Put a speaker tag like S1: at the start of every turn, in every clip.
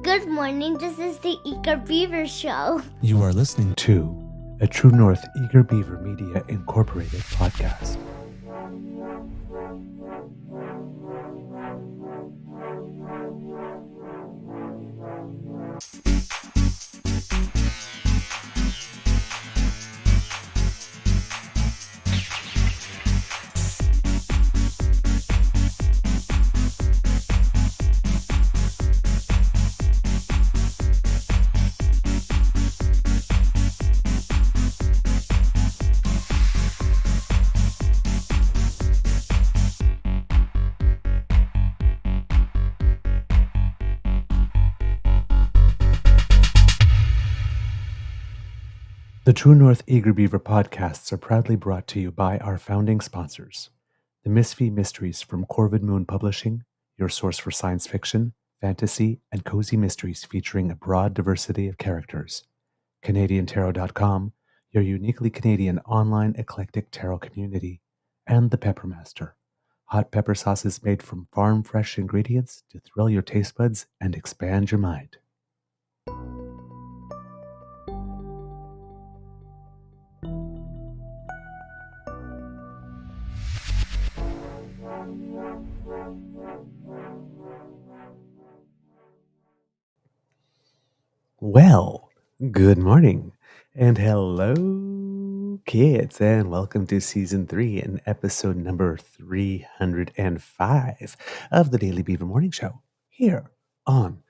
S1: Good morning, this is the Eager Beaver Show.
S2: You are listening to a True North Eager Beaver Media Incorporated podcast. The True North Eager Beaver podcasts are proudly brought to you by our founding sponsors, the Misfit Mysteries from Corvid Moon Publishing, your source for science fiction, fantasy, and cozy mysteries featuring a broad diversity of characters, CanadianTarot.com, your uniquely Canadian online eclectic tarot community, and the Peppermaster, hot pepper sauces made from farm-fresh ingredients to thrill your taste buds and expand your mind. Well, good morning, and hello, kids, and welcome to Season 3 and episode number 305 of the Daily Beaver Morning Show, here on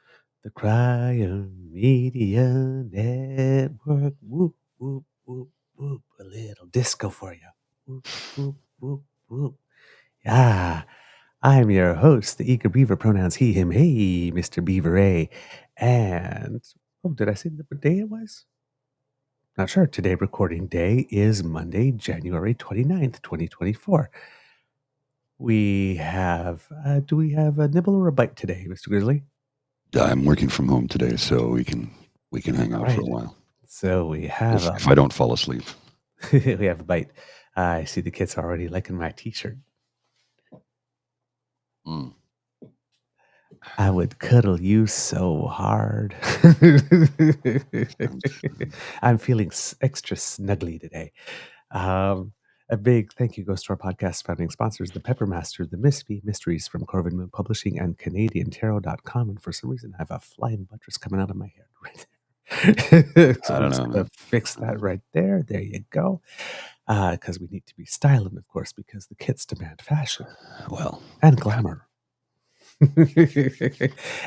S2: the Cryo Media Network. Whoop, whoop, whoop, whoop. A little disco for you. Whoop, whoop, whoop, whoop. Yeah. I'm your host, the Eager Beaver, pronouns he, him, hey, Mr. Beaver A. And, did I say what day it was? Not sure. Today, recording day is Monday, January 29th, 2024. We have, do we have a nibble or a bite today, Mr. Grizzly?
S3: I'm working from home today, so we can hang out for a while.
S2: So we have,
S3: if I don't fall asleep.
S2: we have a bite. I see the kids already liking my t-shirt. I would cuddle you so hard. I'm feeling extra snuggly today. A big thank you goes to our podcast founding sponsors, the Peppermaster, the Misfit Mysteries from Corvid Moon Publishing, and CanadianTarot.com. And for some reason, I have a flying buttress coming out of my head right there. So I'm just going to fix that right there. There you go. Because we need to be styling, of course, because the kids demand fashion.
S3: Well,
S2: and glamour.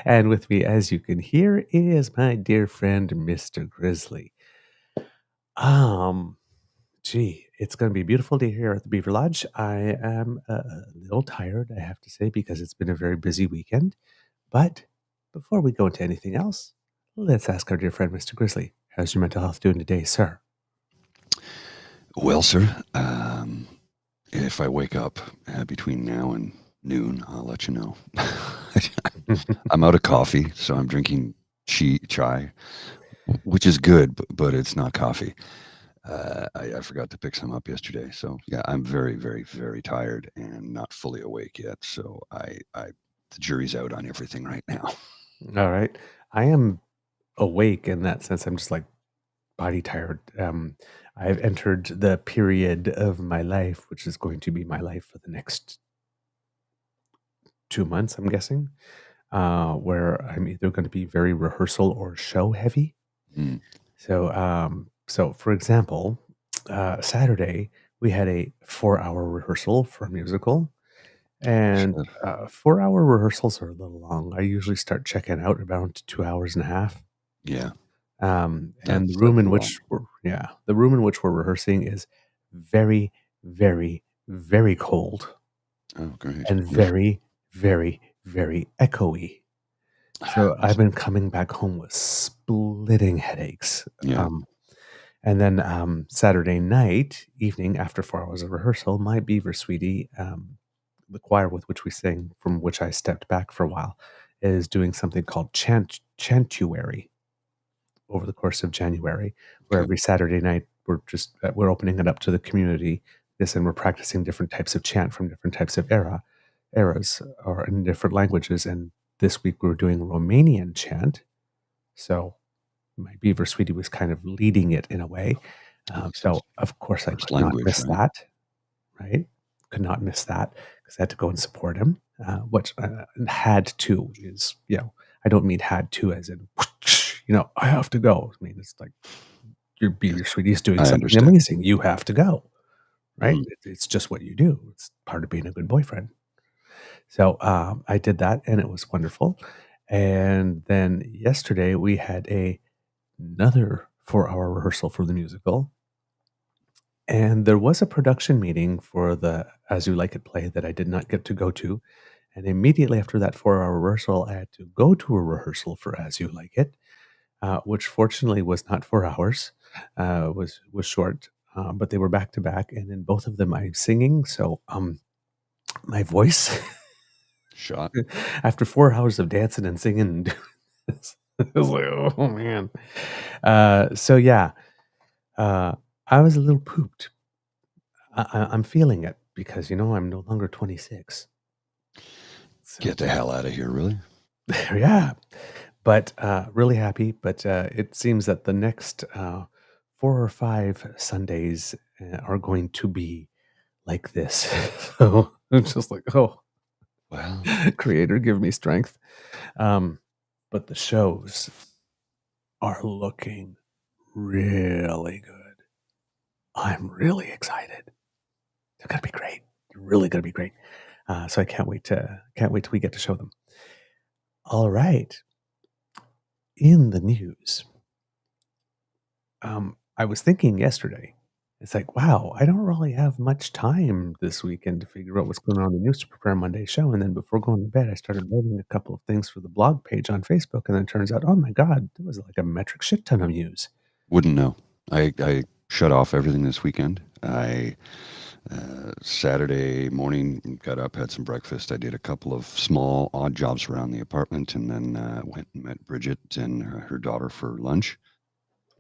S2: And with me, as you can hear, is my dear friend, Mr. Grizzly. It's going to be a beautiful day here at the Beaver Lodge. I am a little tired, I have to say, because it's been a very busy weekend. But before we go into anything else, let's ask our dear friend, Mr. Grizzly, how's your mental health doing today, sir?
S3: Well, sir, if I wake up between now and noon, I'll let you know. I'm out of coffee, so I'm drinking chai, which is good, but it's not coffee. I forgot to pick some up yesterday, so yeah, I'm very, very, very tired and not fully awake yet. So the jury's out on everything right now.
S2: All right, I am awake in that sense. I'm just like body tired. I've entered the period of my life, which is going to be my life for the next 2 months, I'm guessing, where I'm either going to be very rehearsal or show heavy. So for example, Saturday we had a 4-hour rehearsal for a musical, and 4-hour rehearsals are a little long. I usually start checking out around 2 hours and a half.
S3: Yeah.
S2: And the room in which we're rehearsing is very, very, very cold.
S3: Oh, great.
S2: And very, very, very echoey. So I've been coming back home with splitting headaches.
S3: Yeah.
S2: And then Saturday night, evening, after 4 hours of rehearsal, my Beaver Sweetie, the choir with which we sing, from which I stepped back for a while, is doing something called Chantuary over the course of January, where every Saturday night we're opening it up to the community. And we're practicing different types of chant from different types of eras or in different languages. And this week we were doing Romanian chant, So my beaver sweetie was kind of leading it in a way. So of course I
S3: First
S2: could not
S3: language,
S2: miss
S3: right?
S2: that, right? Could not miss that because I had to go and support him. Which had to is, I don't mean had to as in, I have to go. I mean, it's like your beaver
S3: Yes,
S2: sweetie is doing
S3: I
S2: something
S3: understand.
S2: amazing. You have to go, right?
S3: Mhm.
S2: It's just what you do. It's part of being a good boyfriend. So I did that, and it was wonderful. And then yesterday we had another 4-hour rehearsal for the musical, and there was a production meeting for the As You Like It play that I did not get to go to. And immediately after that 4-hour rehearsal, I had to go to a rehearsal for As You Like It, which fortunately was not 4 hours, was short, but they were back to back, and in both of them I'm singing. So my voice
S3: Shot.
S2: after 4 hours of dancing and singing, and doing this, I was like, oh man. So yeah, I was a little pooped. I'm feeling it because I'm no longer 26. So
S3: Get the hell out of here, really?
S2: yeah, but really happy. But it seems that the next 4 or 5 Sundays are going to be like this. So it's just like, oh,
S3: Well,
S2: Creator, give me strength. But the shows are looking really good. I'm really excited. They're gonna be great. They're really gonna be great. So I can't wait till we get to show them. All right. In the news, I was thinking yesterday, it's like, wow, I don't really have much time this weekend to figure out what's going on in the news to prepare Monday's show. And then before going to bed, I started loading a couple of things for the blog page on Facebook, and then it turns out, oh my God, there was like a metric shit ton of news.
S3: wouldn't know. I shut off everything this weekend. I Saturday morning got up, had some breakfast. I did a couple of small odd jobs around the apartment, and then went and met Bridget and her daughter for lunch.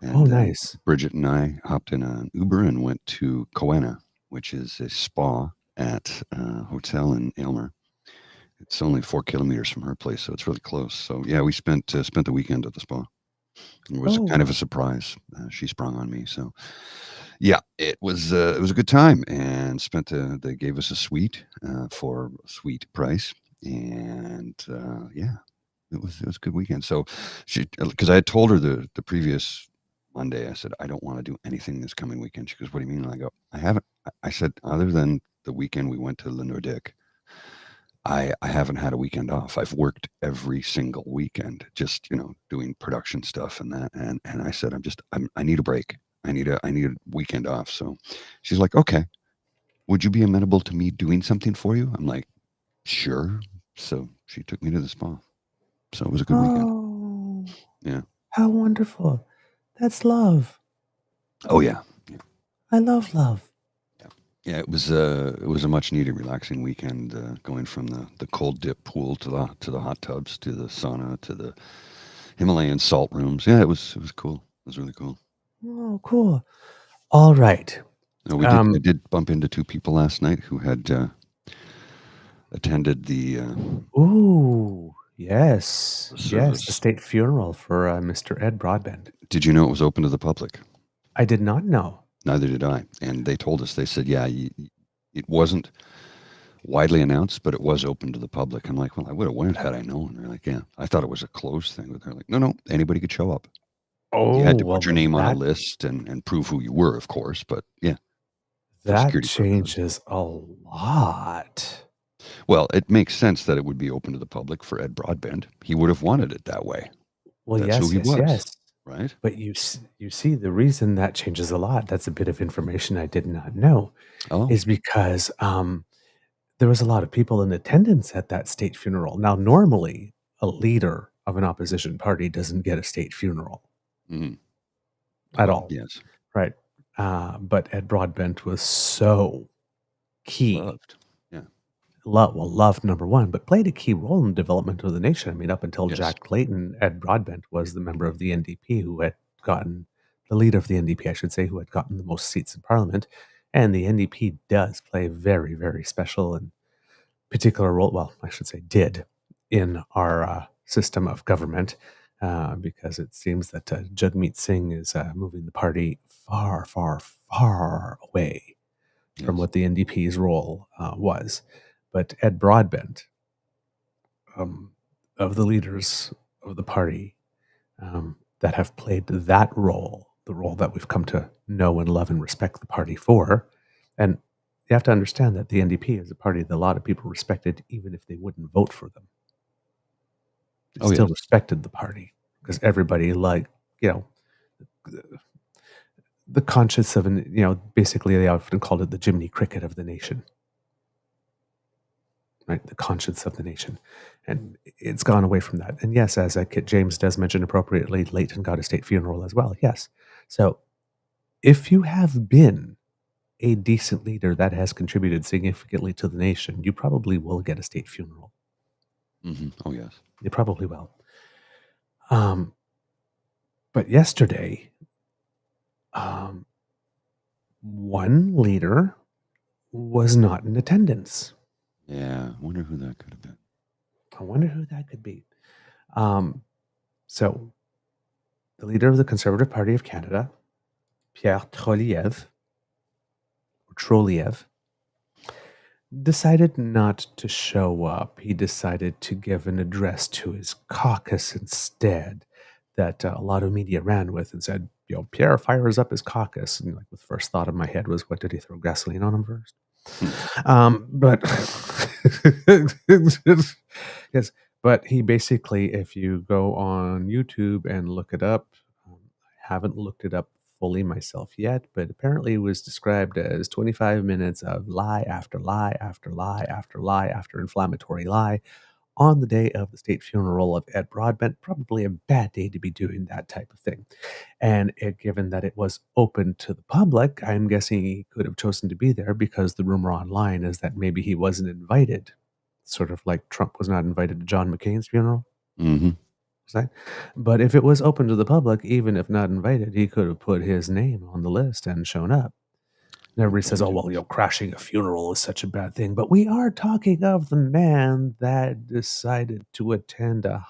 S2: Oh,
S3: And
S2: nice.
S3: Bridget and I hopped in an Uber and went to Coena, which is a spa at a hotel in Aylmer. It's only 4 kilometers from her place, so it's really close. So yeah, we spent the weekend at the spa. It was kind of
S2: Oh,
S3: a surprise. She sprung on me, so yeah, it was a good time, and they gave us a suite for a sweet price, and yeah, it was a good weekend. So because I had told her the previous Monday, I said I don't want to do anything this coming weekend. She goes, "What do you mean?" And I go, "I haven't." I said, "Other than the weekend we went to Le Nordic, I haven't had a weekend off. I've worked every single weekend, just doing production stuff and that. And I said, I need a break. I need a weekend off." So she's like, "Okay, would you be amenable to me doing something for you?" I'm like, "Sure." So she took me to the spa. So it was a good weekend.
S2: oh,
S3: Yeah.
S2: how wonderful. That's love.
S3: Oh yeah. Yeah.
S2: I love love.
S3: Yeah. Yeah, it was a much needed relaxing weekend, going from the cold dip pool to the hot tubs to the sauna to the Himalayan salt rooms. Yeah, it was cool. It was really cool.
S2: Oh, cool. All right.
S3: No, I did bump into two people last night who had attended
S2: Ooh, yes.
S3: the
S2: Yes, the
S3: service.
S2: state funeral for Mr. Ed Broadbent.
S3: Did you know it was open to the public?
S2: I did not know.
S3: Neither did I. And they told us, they said, yeah, it wasn't widely announced, but it was open to the public. I'm like, well, I would have went had I known. They're like, yeah, I thought it was a closed thing. But they're like, no, anybody could show up. You
S2: Oh,
S3: had to
S2: well,
S3: put your
S2: then
S3: name on a list and prove who you were, of course. But yeah, for
S2: that
S3: security purposes.
S2: changes a lot.
S3: Well, it makes sense that it would be open to the public for Ed Broadbent. He would have wanted it that way.
S2: Well,
S3: That's who
S2: yes,
S3: he
S2: yes,
S3: was,
S2: yes.
S3: right?
S2: But you see, the reason that changes a lot, that's a bit of information I did not know,
S3: Oh,
S2: is because there was a lot of people in attendance at that state funeral. Now, normally, a leader of an opposition party doesn't get a state funeral
S3: mhm.
S2: at
S3: Well,
S2: all,
S3: yes,
S2: right? But Ed Broadbent was so key.
S3: loved. Yeah,
S2: Loved number one, but played a key role in the development of the nation. I mean, up until
S3: yes.
S2: Jack Clayton, Ed Broadbent was the member of the NDP who had gotten the leader of the NDP, I should say, who had gotten the most seats in Parliament. And the NDP does play a very, very special and particular role. Well, I should say, did in our system of government. because it seems that Jagmeet Singh is moving the party far, far, far away from
S3: Yes.
S2: what the NDP's role was. But Ed Broadbent, of the leaders of the party that have played that role, the role that we've come to know and love and respect the party for, and you have to understand that the NDP is a party that a lot of people respected even if they wouldn't vote for them. They
S3: Oh,
S2: still
S3: yes.
S2: respected the party because everybody liked, the conscience of basically they often called it the Jiminy Cricket of the nation. Right, the conscience of the nation. And it's gone away from that. And yes, as Kit James does mention appropriately, Leighton got a state funeral as well. Yes. So if you have been a decent leader that has contributed significantly to the nation, you probably will get a state funeral.
S3: Oh, yes.
S2: You probably will. But yesterday, one leader was not in attendance.
S3: Yeah, I wonder who that could have been.
S2: I wonder who that could be. So, the leader of the Conservative Party of Canada, Pierre Troliev, decided not to show up. He decided to give an address to his caucus instead, that a lot of media ran with and said, Pierre fires up his caucus. And the first thought in my head was, what, did he throw gasoline on him first? But yes, but he basically, if you go on YouTube and look it up, I haven't looked it up fully myself yet, but apparently it was described as 25 minutes of lie after lie after lie after lie after inflammatory lie on the day of the state funeral of Ed Broadbent. Probably a bad day to be doing that type of thing. And given that it was open to the public, I'm guessing he could have chosen to be there because the rumor online is that maybe he wasn't invited. Sort of like Trump was not invited to John McCain's funeral. But if it was open to the public, even if not invited, he could have put his name on the list and shown up. And everybody says, oh, well, crashing a funeral is such a bad thing. But we are talking of the man that decided to attend a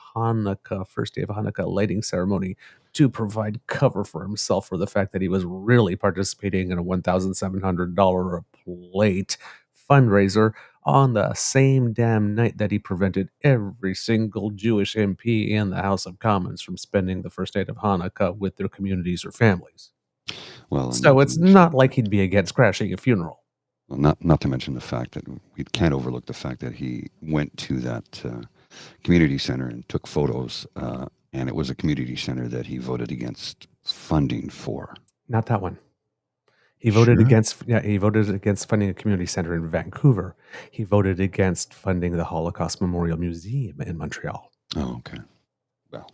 S2: first day of Hanukkah lighting ceremony to provide cover for himself for the fact that he was really participating in a $1,700 a plate fundraiser on the same damn night that he prevented every single Jewish MP in the House of Commons from spending the first night of Hanukkah with their communities or families.
S3: Well,
S2: So it's not like he'd be against crashing a funeral.
S3: Well, not to mention the fact that we can't overlook the fact that he went to that community center and took photos, and it was a community center that he voted against funding for.
S2: Not that one. He voted against. Yeah, he voted against funding a community center in Vancouver. He voted against funding the Holocaust Memorial Museum in Montreal.
S3: Oh, okay. Well,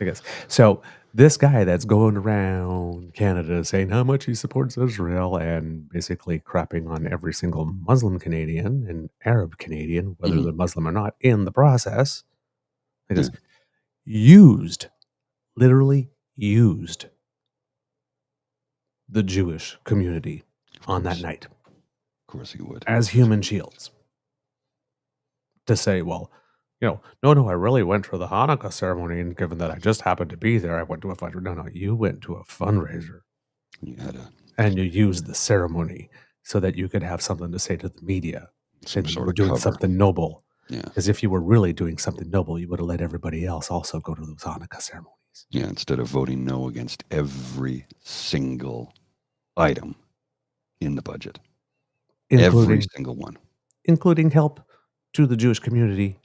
S2: I guess so. This guy that's going around Canada saying how much he supports Israel and basically crapping on every single Muslim Canadian and Arab Canadian, whether they're Muslim or not, in the process, literally used the Jewish community on that night.
S3: Of course he would.
S2: As human shields. To say, well, no, I really went to the Hanukkah ceremony, and given that I just happened to be there, I went to a fundraiser. No, you went to a fundraiser. And you used the ceremony so that you could have something to say to the media. Say that you were doing something noble.
S3: Yeah.
S2: Because if you were really doing something noble, you would have let everybody else also go to those Hanukkah ceremonies.
S3: Yeah, instead of voting no against every single item in the budget. Every single one.
S2: Including help to the Jewish community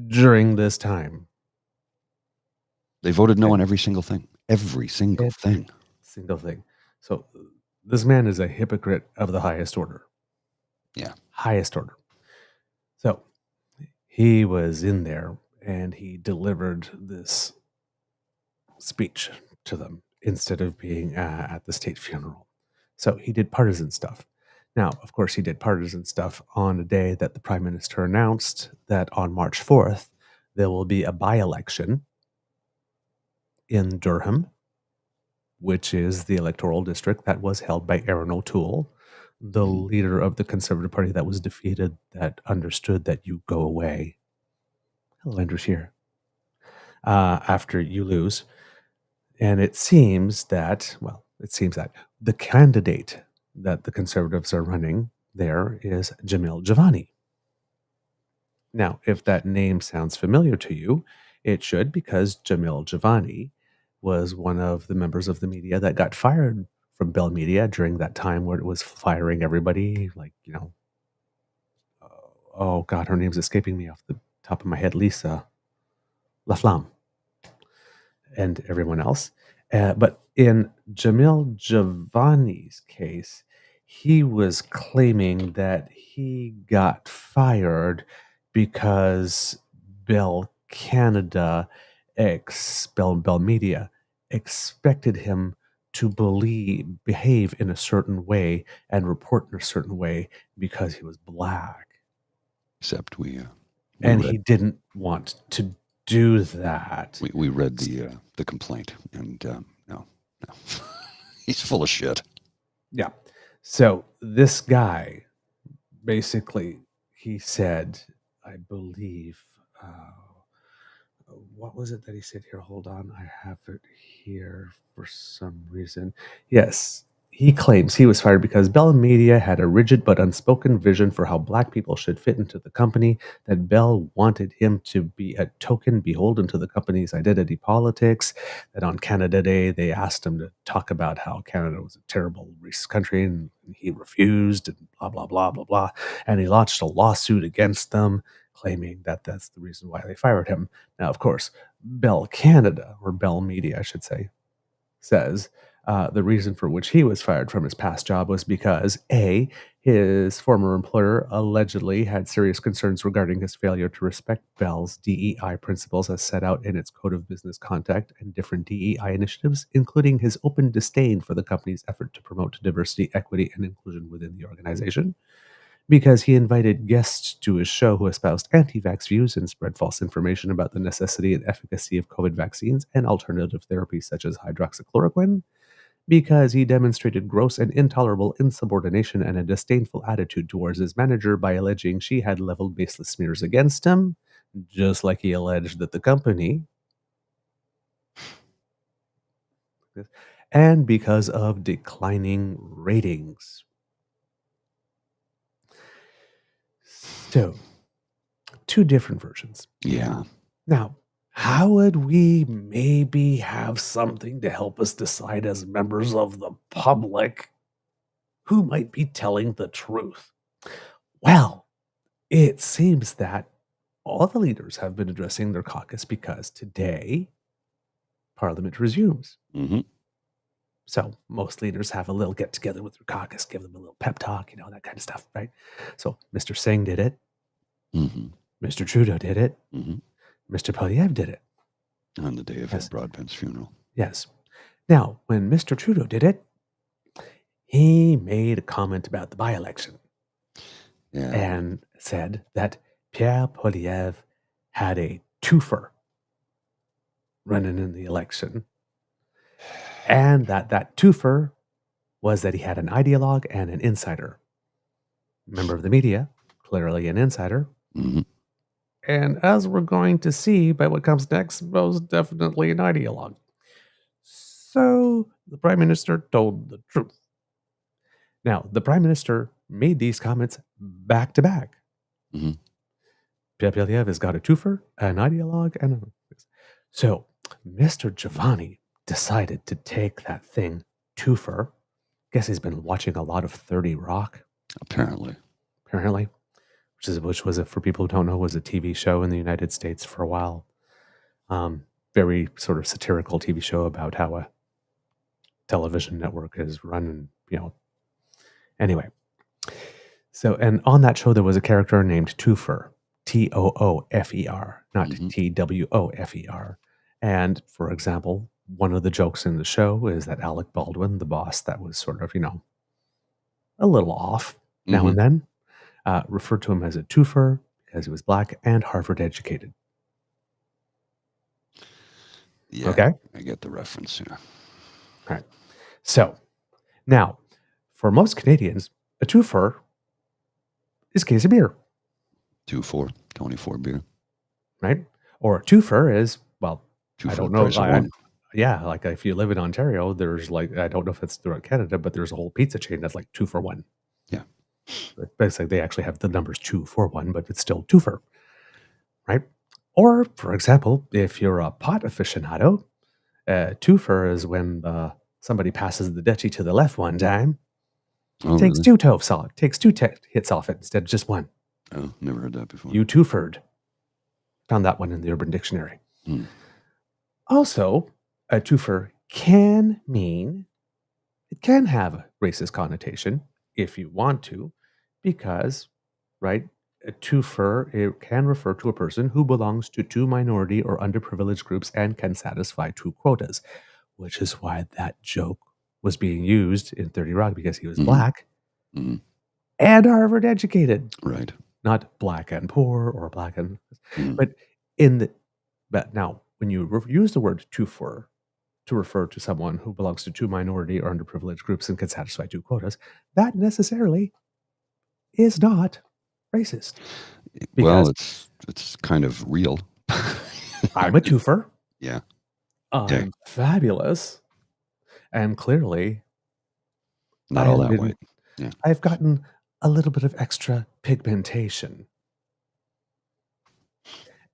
S2: during this time.
S3: They voted no on every single thing. Every single thing.
S2: So this man is a hypocrite of the highest order.
S3: Yeah.
S2: Highest order. So he was in there and he delivered this speech to them instead of being at the state funeral. So he did partisan stuff. Now, of course, he did partisan stuff on a day that the Prime Minister announced that on March 4th, there will be a by-election in Durham, which is the electoral district that was held by Aaron O'Toole, the leader of the Conservative Party that was defeated, that understood that you go away. Hello, Andrew's here. after you lose. And it seems that the candidate that the Conservatives are running there is Jamil Jivani. Now, if that name sounds familiar to you, it should, because Jamil Jivani was one of the members of the media that got fired from Bell Media during that time where it was firing everybody. Like, oh God, her name's escaping me off the top of my head, Lisa Laflamme, and everyone else. But in Jamil Jivani's case, he was claiming that he got fired because Bell Canada, Bell Media, expected him to behave in a certain way and report in a certain way because he was black.
S3: Except we
S2: he didn't want to do that.
S3: We read the complaint, and no, he's full of shit.
S2: Yeah. So this guy, basically, he said, I believe, what was it that he said here? Hold on, I have it here for some reason. Yes. He claims he was fired because Bell Media had a rigid but unspoken vision for how black people should fit into the company, that Bell wanted him to be a token beholden to the company's identity politics, that on Canada Day they asked him to talk about how Canada was a terrible racist country, and he refused, and blah, blah, blah, blah, blah. And he launched a lawsuit against them, claiming that that's the reason why they fired him. Now, of course, Bell Canada, or Bell Media, I should say, says the reason for which he was fired from his past job was because A, his former employer allegedly had serious concerns regarding his failure to respect Bell's DEI principles as set out in its Code of Business Conduct and different DEI initiatives, including his open disdain for the company's effort to promote diversity, equity, and inclusion within the organization. Because he invited guests to his show who espoused anti-vax views and spread false information about the necessity and efficacy of COVID vaccines and alternative therapies such as hydroxychloroquine. Because he demonstrated gross and intolerable insubordination and a disdainful attitude towards his manager by alleging she had leveled baseless smears against him, just like he alleged that the company. And because of declining ratings. So, two different versions.
S3: Yeah.
S2: Now, how would we maybe have something to help us decide as members of the public who might be telling the truth? Well, it seems that all the leaders have been addressing their caucus because today Parliament resumes.
S3: Mm-hmm.
S2: So most leaders have a little get together with their caucus, give them a little pep talk, that kind of stuff, right? So Mr. Singh did it.
S3: Mm-hmm.
S2: Mr. Trudeau did it.
S3: Mm-hmm.
S2: Mr. Poilievre did it.
S3: On the day of his Broadbent's funeral.
S2: Yes. Now, when Mr. Trudeau did it, he made a comment about the by-election.
S3: Yeah.
S2: And said that Pierre Poilievre had a twofer running in the election. And that twofer was that he had an ideologue and an insider. Member of the media, clearly an insider.
S3: Mm-hmm.
S2: And as we're going to see by what comes next, most definitely an ideologue. So the Prime Minister told the truth. Now, the Prime Minister made these comments back to back.
S3: Mm-hmm.
S2: Pierre Poilievre has got a twofer, an ideologue, and so Mr. Jivani decided to take that thing twofer. Guess he's been watching a lot of 30 Rock.
S3: Apparently,
S2: which was for people who don't know, was a TV show in the United States for a while. Very sort of satirical TV show about how a television network is run, and Anyway, so, and on that show there was a character named Twofer, Toofer, not Twofer. And for example, one of the jokes in the show is that Alec Baldwin, the boss that was sort of, a little off now and then, referred to him as a twofer because he was black and Harvard educated.
S3: Yeah,
S2: okay?
S3: I get the reference, yeah.
S2: All right. So, now, for most Canadians, a twofer is a case of beer.
S3: 24 beer.
S2: Right? Or a twofer is, well,
S3: Two
S2: I
S3: for the
S2: don't know.
S3: price of one.
S2: Yeah, like if you live in Ontario, there's like, I don't know if it's throughout Canada, but there's a whole pizza chain that's like 2 for 1.
S3: Yeah.
S2: But basically, they actually have the numbers 2 for 1, but it's still twofer, right? Or, for example, if you're a pot aficionado, twofer is when somebody passes the Dutchie to the left one time,
S3: Oh,
S2: takes
S3: really?
S2: 2 toes off, takes 2 hits off it instead of just 1.
S3: Oh, never heard that before.
S2: You twofered. Found that one in the Urban Dictionary.
S3: Hmm.
S2: Also, a twofer can mean, it can have a racist connotation if you want to, because, right, a twofer, it can refer to a person who belongs to 2 minority or underprivileged groups and can satisfy 2 quotas, which is why that joke was being used in 30 Rock, because he was
S3: Mhm.
S2: black
S3: Mhm.
S2: and Harvard educated,
S3: Right.
S2: not black and poor or black and,
S3: Mhm.
S2: but now when you use the word twofer to refer to someone who belongs to 2 minority or underprivileged groups and can satisfy 2 quotas, that necessarily is not racist.
S3: Well,
S2: Because
S3: it's kind of real.
S2: I'm a twofer,
S3: Yeah.
S2: I'm fabulous, and clearly
S3: Not all that white. Yeah.
S2: I've gotten a little bit of extra pigmentation.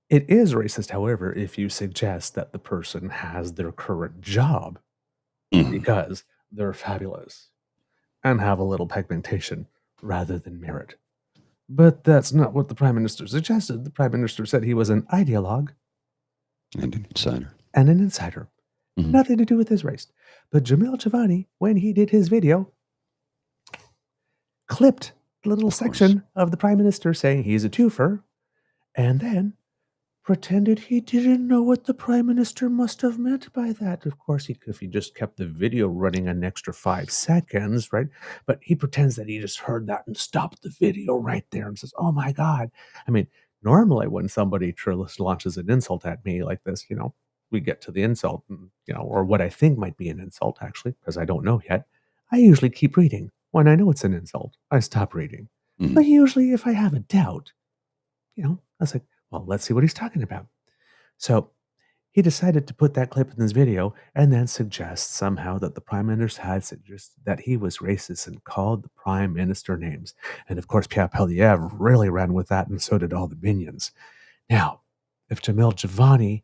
S2: It is racist, however, if you suggest that the person has their current job
S3: Mhm.
S2: because they're fabulous and have a little pigmentation rather than merit. But that's not what the Prime Minister suggested. The Prime Minister said he was an ideologue
S3: And an insider.
S2: and an insider.
S3: Mhm.
S2: Nothing to do with his race. But Jamil Jivani, when he did his video, clipped the little
S3: Of course.
S2: section of the Prime Minister saying he's a twofer, and then pretended he didn't know what the Prime Minister must have meant by that. Of course, if he just kept the video running an extra 5 seconds, right? But he pretends that he just heard that and stopped the video right there and says, "Oh my God." I mean, normally when somebody launches an insult at me like this, we get to the insult, and, or what I think might be an insult, actually, because I don't know yet. I usually keep reading. When I know it's an insult, I stop reading.
S3: Mhm.
S2: But usually, if I have a doubt, I was like, well, let's see what he's talking about. So he decided to put that clip in this video and then suggest somehow that the Prime Minister had suggested that he was racist and called the Prime Minister names. And of course, Pierre Poilievre really ran with that, and so did all the minions. Now, if Jamil Jivani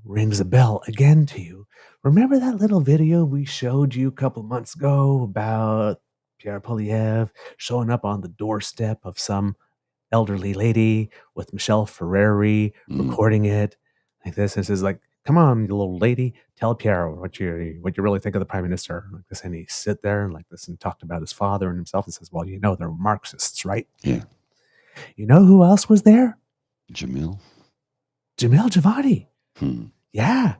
S2: rings a bell again to you, remember that little video we showed you a couple months ago about Pierre Poilievre showing up on the doorstep of some elderly lady with Michelle Ferreri
S3: Mhm.
S2: recording it like this. And says like, "Come on, you little lady, tell Pierre what you really think of the Prime Minister." Like this, and he sit there and like this and talked about his father and himself and says, "Well, they're Marxists, right?"
S3: Yeah.
S2: You know who else was there?
S3: Jamil.
S2: Jamil Jivani.
S3: Hmm.
S2: Yeah,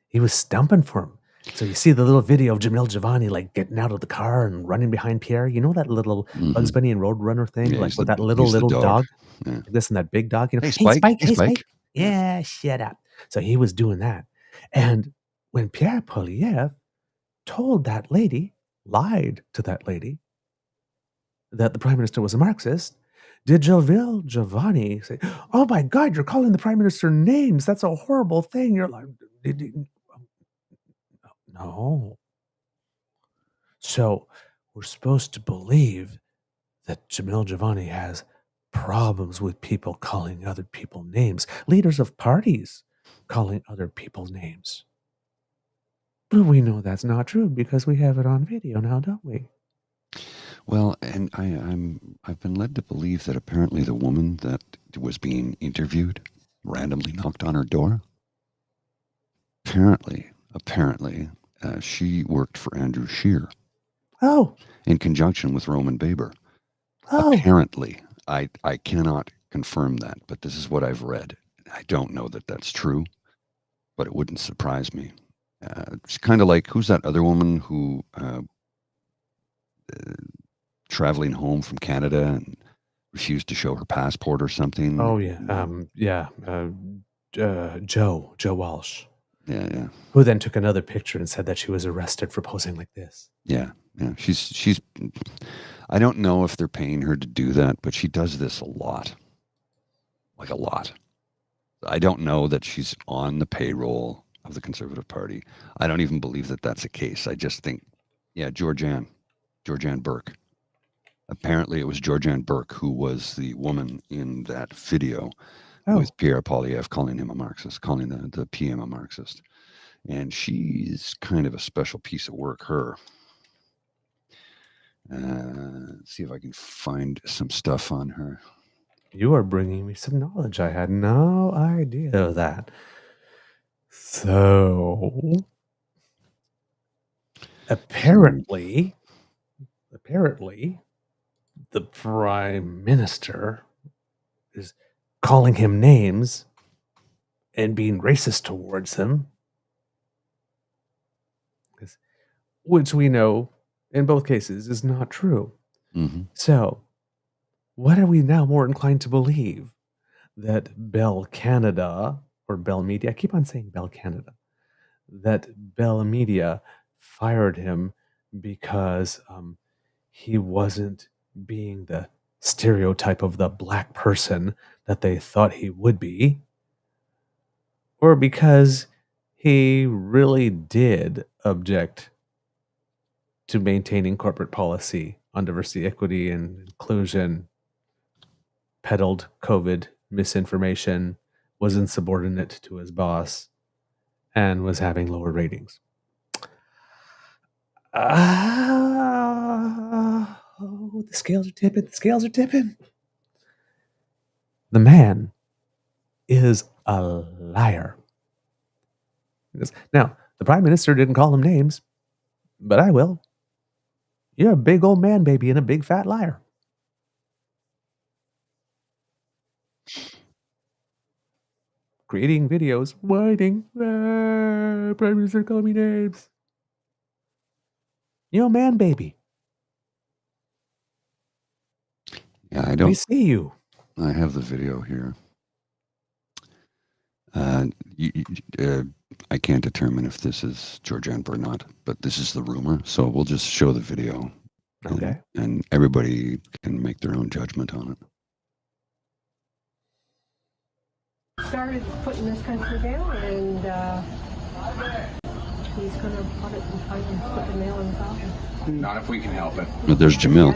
S2: he was stumping for him. So you see the little video of Jamil Jivani like getting out of the car and running behind Pierre. You know that little Bugs
S3: Mhm.
S2: Bunny and Roadrunner thing,
S3: Yeah,
S2: like
S3: he's
S2: with
S3: the
S2: that little dog,
S3: Yeah.
S2: like this and that big dog.
S3: Hey,
S2: Hey
S3: Spike.
S2: Spike,
S3: Hey,
S2: hey
S3: Spike.
S2: Spike. Yeah, shut up. So he was doing that, and when Pierre Poilievre told that lady, lied to that lady, that the Prime Minister was a Marxist, did Jamil Jivani say, "Oh my God, you're calling the Prime Minister names? That's a horrible thing." You're like, no. So we're supposed to believe that Jamil Jivani has problems with people calling other people names, leaders of parties calling other people names. But we know that's not true because we have it on video now, don't we?
S3: Well, and I've been led to believe that apparently the woman that was being interviewed randomly knocked on her door. Apparently, she worked for Andrew Scheer
S2: Oh,
S3: in conjunction with Roman Baber.
S2: oh,
S3: Apparently, I cannot confirm that, but this is what I've read. I don't know that that's true, but it wouldn't surprise me. It's kind of like, who's that other woman who traveling home from Canada and refused to show her passport or something?
S2: oh yeah. Joe Walsh,
S3: Yeah.
S2: who then took another picture and said that she was arrested for posing like this.
S3: Yeah. She's. I don't know if they're paying her to do that, but she does this a lot, like a lot. I don't know that she's on the payroll of the Conservative Party. I don't even believe that that's the case. I just think, yeah, Georgianne Burke. Apparently, it was Georgianne Burke who was the woman in that video with Pierre Poilievre calling him a Marxist, calling the PM a Marxist. And she's kind of a special piece of work, her. Let's see if I can find some stuff on her.
S2: You are bringing me some knowledge. I had no idea of that. So, apparently, the Prime Minister is calling him names and being racist towards him, which we know in both cases is not true.
S3: Mm-hmm.
S2: So, what are we now more inclined to believe? That Bell Canada or Bell Media, I keep on saying Bell Canada, that Bell Media fired him because he wasn't being the stereotype of the black person that they thought he would be, or because he really did object to maintaining corporate policy on diversity, equity, and inclusion, peddled COVID misinformation, was insubordinate to his boss, and was having lower ratings. The scales are tipping. The scales are tipping. The man is a liar. Now, the Prime Minister didn't call him names, but I will. You're a big old man baby and a big fat liar. Creating videos, whining, Prime Minister call me names. You're a man baby.
S3: Yeah, I don't.
S2: We see you.
S3: I have the video here. I can't determine if this is Georgianne Burke or not, but this is the rumor. So we'll just show the video.
S2: Okay.
S3: And everybody can make their own judgment on it.
S4: Started putting this country down, and he's going to put it and finally put the nail in the coffin.
S5: Not if we can help it.
S3: But there's Jamil.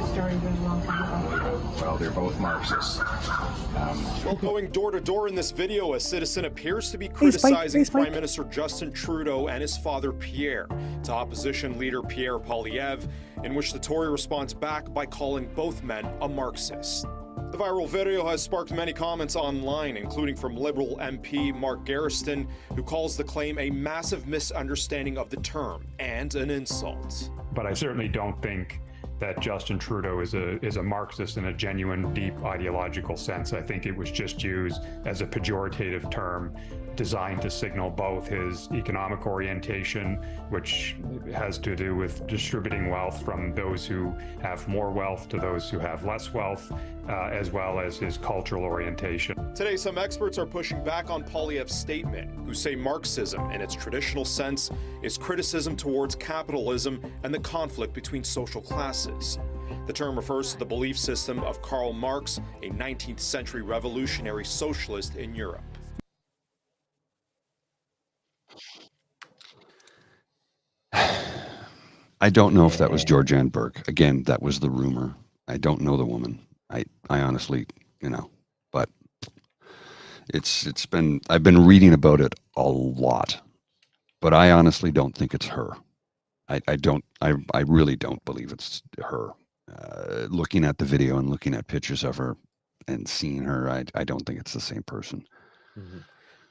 S5: Well, they're both Marxists.
S6: While going door to door in this video, a citizen appears to be criticizing Prime Minister Justin Trudeau and his father Pierre to opposition leader Pierre Poilievre, in which the Tory responds back by calling both men a Marxist. The viral video has sparked many comments online, including from Liberal MP Mark Garriston, who calls the claim a massive misunderstanding of the term and an insult.
S7: But I certainly don't think that Justin Trudeau is a Marxist in a genuine, deep ideological sense. I think it was just used as a pejorative term designed to signal both his economic orientation, which has to do with distributing wealth from those who have more wealth to those who have less wealth, as well as his cultural orientation.
S6: Today, some experts are pushing back on Poilievre's statement, who say Marxism, in its traditional sense, is criticism towards capitalism and the conflict between social classes. The term refers to the belief system of Karl Marx, a 19th century revolutionary socialist in Europe.
S3: I don't know if that was Georgianne Burke. Again, that was the rumor. I don't know the woman. I honestly, but I've been reading about it a lot, but I honestly don't think it's her. I really don't believe it's her. Looking at the video and looking at pictures of her and seeing her, I don't think it's the same person.
S2: Mm-hmm.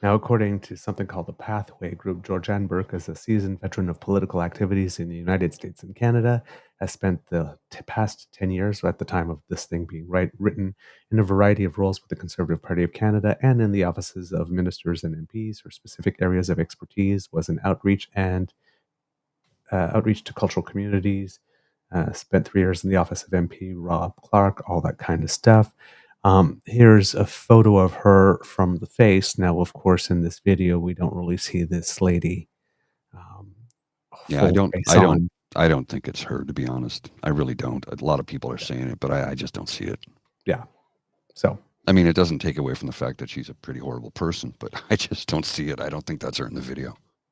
S2: Now, according to something called the Pathway Group, Georgianne Burke is a seasoned veteran of political activities in the United States and Canada, has spent the past 10 years, at the time of this thing being written, in a variety of roles with the Conservative Party of Canada and in the offices of ministers and MPs. Her specific areas of expertise was in outreach to cultural communities, spent 3 years in the office of MP Rob Clark, all that kind of stuff. Here's a photo of her from the face. Now, of course, in this video, we don't really see this lady.
S3: I don't think it's her, to be honest. I really don't. A lot of people are saying it, but I just don't see it.
S2: Yeah. So,
S3: I mean, it doesn't take away from the fact that she's a pretty horrible person, but I just don't see it. I don't think that's her in the video.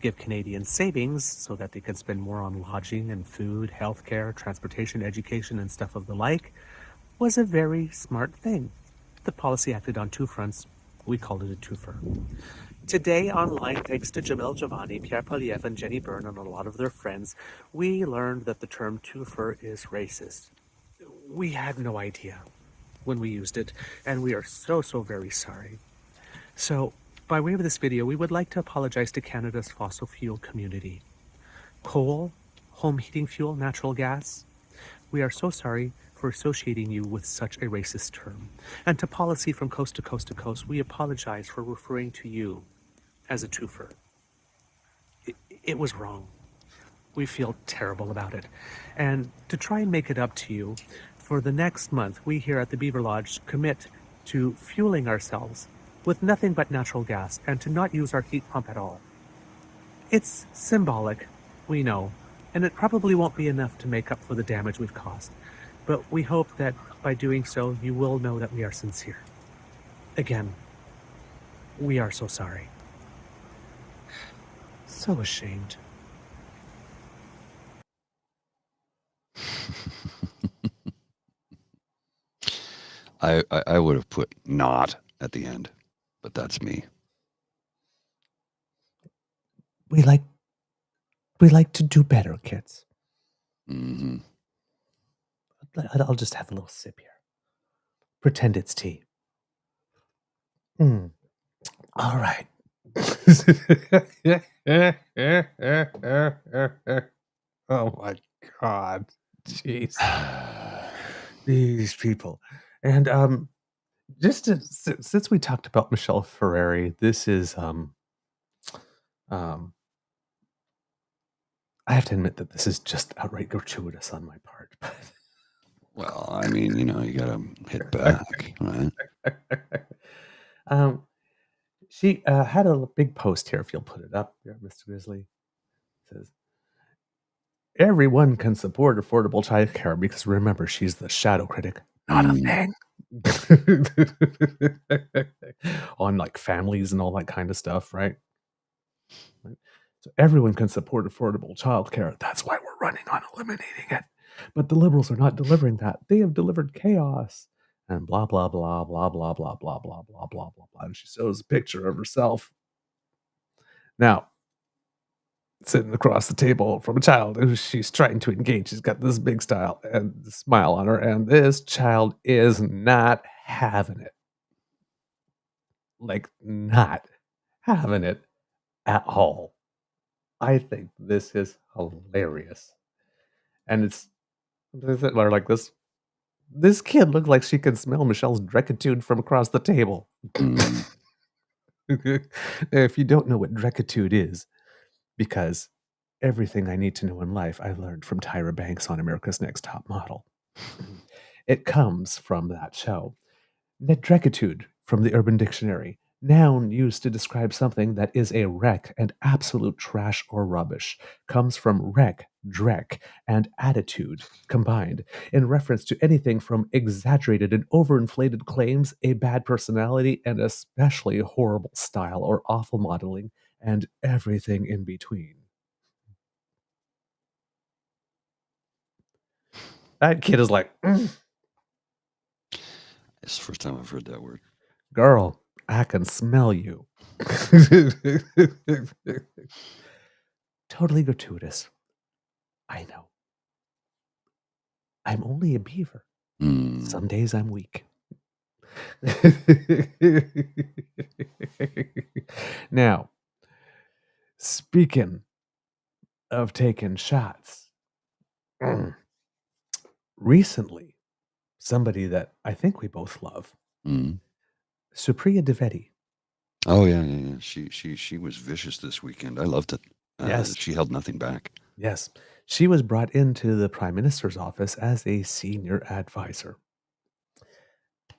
S8: give Canadians savings so that they can spend more on lodging and food, healthcare, transportation, education, and stuff of the like, was a very smart thing. The policy acted on two fronts. We called it a twofer. Today online, thanks to Jamil, Jivani, Pierre Poliev, and Jenny Byrne and a lot of their friends, we learned that the term twofer is racist. We had no idea when we used it, and we are so very sorry. So, by way of this video, we would like to apologize to Canada's fossil fuel community. Coal, home heating fuel, natural gas. We are so sorry for associating you with such a racist term. And to policy from coast to coast to coast, we apologize for referring to you as a twofer. It was wrong. We feel terrible about it. And to try and make it up to you, for the next month, we here at the Beaver Lodge commit to fueling ourselves with nothing but natural gas and to not use our heat pump at all. It's symbolic, we know, and it probably won't be enough to make up for the damage we've caused. But we hope that by doing so, you will know that we are sincere. Again, we are so sorry. So ashamed.
S3: I would have put not at the end, but that's me.
S2: We like to do better, kids.
S3: Mm-hmm.
S2: I'll just have a little sip here. Pretend it's tea. All right. Oh my God. Jeez. These people. And since we talked about Michelle Ferreri, this is I have to admit that this is just outright gratuitous on my part. But
S3: well, I mean, you gotta hit back, right?
S2: She had a big post here, if you'll put it up there, Mr. Grizzly. It says, everyone can support affordable childcare because remember, she's the shadow critic, not a thing. On like families and all that kind of stuff, right? So everyone can support affordable childcare. That's why we're running on eliminating it. But the liberals are not delivering that. They have delivered chaos and blah, blah, blah, blah, blah, blah, blah, blah, blah, blah, blah, blah. And she shows a picture of herself. Now, sitting across the table from a child who she's trying to engage. She's got this big style and smile on her, and this child is not having it. Like, not having it at all. I think this is hilarious. And it's like this kid looked like she could smell Michelle's Drecitude from across the table. If you don't know what Drecitude is, because everything I need to know in life I learned from Tyra Banks on America's Next Top Model. It comes from that show. Nedrecitude from the Urban Dictionary. Noun used to describe something that is a wreck and absolute trash or rubbish. Comes from wreck, dreck, and attitude combined, in reference to anything from exaggerated and overinflated claims, a bad personality, and especially horrible style or awful modeling, and everything in between. That kid is like,
S3: It's the first time I've heard that word.
S2: girl, I can smell you. Totally gratuitous. I know. I'm only a beaver. Some days I'm weak. Now, speaking of taking shots, recently, somebody that I think we both love, Supriya Suplex.
S3: Oh yeah. She was vicious this weekend. I loved it.
S2: Yes,
S3: she held nothing back.
S2: Yes, she was brought into the Prime Minister's office as a senior advisor,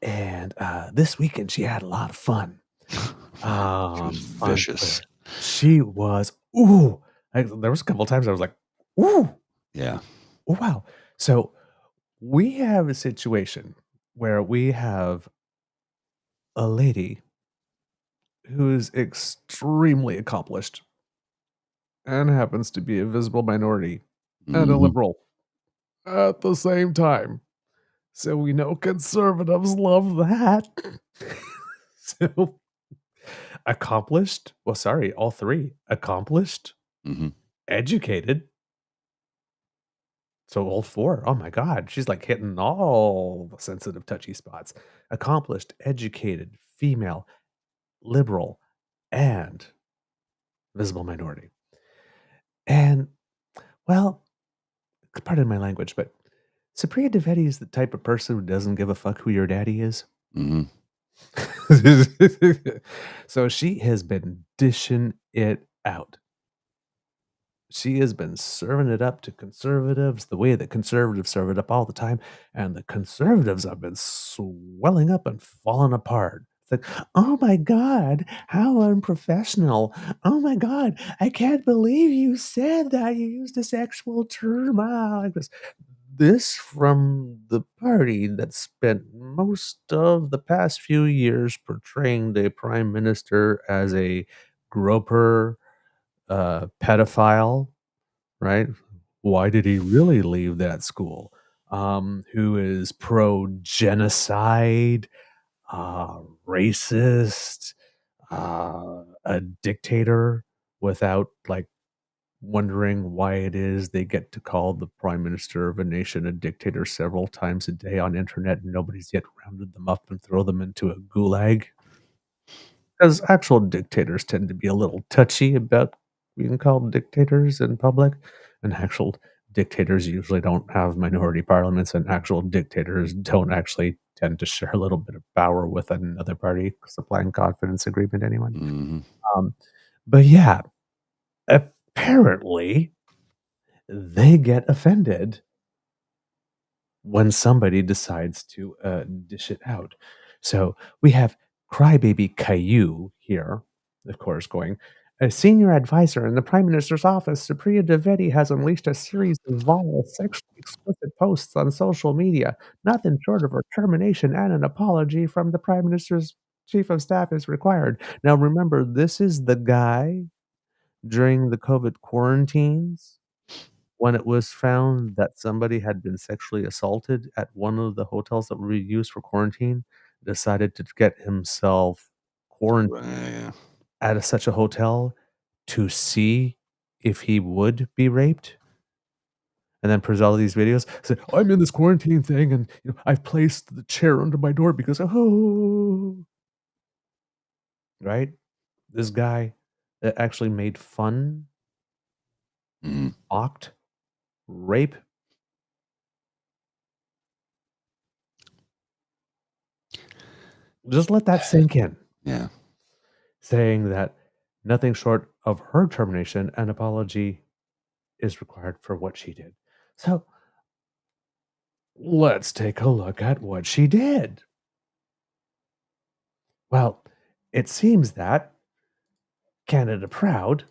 S2: and this weekend she had a lot of fun.
S3: She was vicious.
S2: She was. Ooh, there was a couple of times I was like, ooh,
S3: yeah,
S2: oh wow. So we have a situation where we have a lady who's extremely accomplished and happens to be a visible minority and a
S3: Mhm.
S2: liberal at the same time. So we know conservatives love that. So accomplished, well, sorry, all three. Accomplished,
S3: Mhm.
S2: educated. So all four. Oh my God. She's like hitting all the sensitive, touchy spots. Accomplished, educated, female, liberal, and visible minority. And, well, pardon my language, but Supriya Dwivedi is the type of person who doesn't give a fuck who your daddy is.
S3: Mhm.
S2: So she has been dishing it out. She has been serving it up to conservatives the way that conservatives serve it up all the time, and the conservatives have been swelling up and falling apart. It's like, "Oh my god, how unprofessional. Oh my god, I can't believe you said that. You used a sexual term." Like this from the party that spent most of the past few years portraying the prime minister as a groper, pedophile, right? Why did he really leave that school? Who is pro genocide, racist, a dictator without like wondering why it is they get to call the prime minister of a nation a dictator several times a day on internet and nobody's yet rounded them up and throw them into a gulag. Because actual dictators tend to be a little touchy about being called dictators in public, and actual dictators usually don't have minority parliaments, and actual dictators don't actually tend to share a little bit of power with another party supplying confidence agreement anyone.
S3: Mhm.
S2: Um, but yeah, apparently they get offended when somebody decides to dish it out. So we have crybaby Caillou here, of course, going, a senior advisor in the Prime Minister's office, Supriya Dwivedi, has unleashed a series of vile, sexually explicit posts on social media. Nothing short of her termination and an apology from the Prime Minister's chief of staff is required. Now, remember, this is the guy during the COVID quarantines when it was found that somebody had been sexually assaulted at one of the hotels that were used for quarantine, decided to get himself quarantined
S3: Right, yeah.
S2: at such a hotel to see if he would be raped, and then present all these videos. Said, "I'm in this quarantine thing, and I've placed the chair under my door because right." This guy that actually made fun,
S3: Mhm.
S2: mocked, rape. Just let that sink in.
S3: Yeah.
S2: Saying that nothing short of her termination and apology is required for what she did. So let's take a look at what she did. Well, it seems that Canada Proud,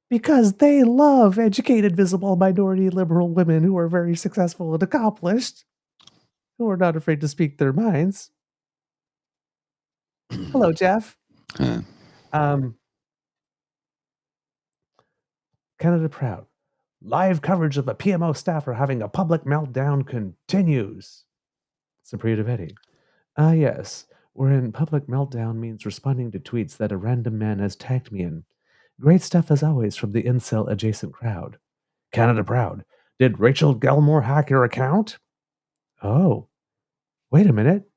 S2: because they love educated, visible, minority, liberal women who are very successful and accomplished, who are not afraid to speak their minds. Hello, Jeff.
S3: Yeah.
S2: Um, Canada Proud. Live coverage of the PMO staffer having a public meltdown continues. Supriya Dwivedi. Ah, yes. Wherein public meltdown means responding to tweets that a random man has tagged me in. Great stuff as always from the incel adjacent crowd. Canada Proud. Did Rachel Gelmore hack your account? Oh, wait a minute.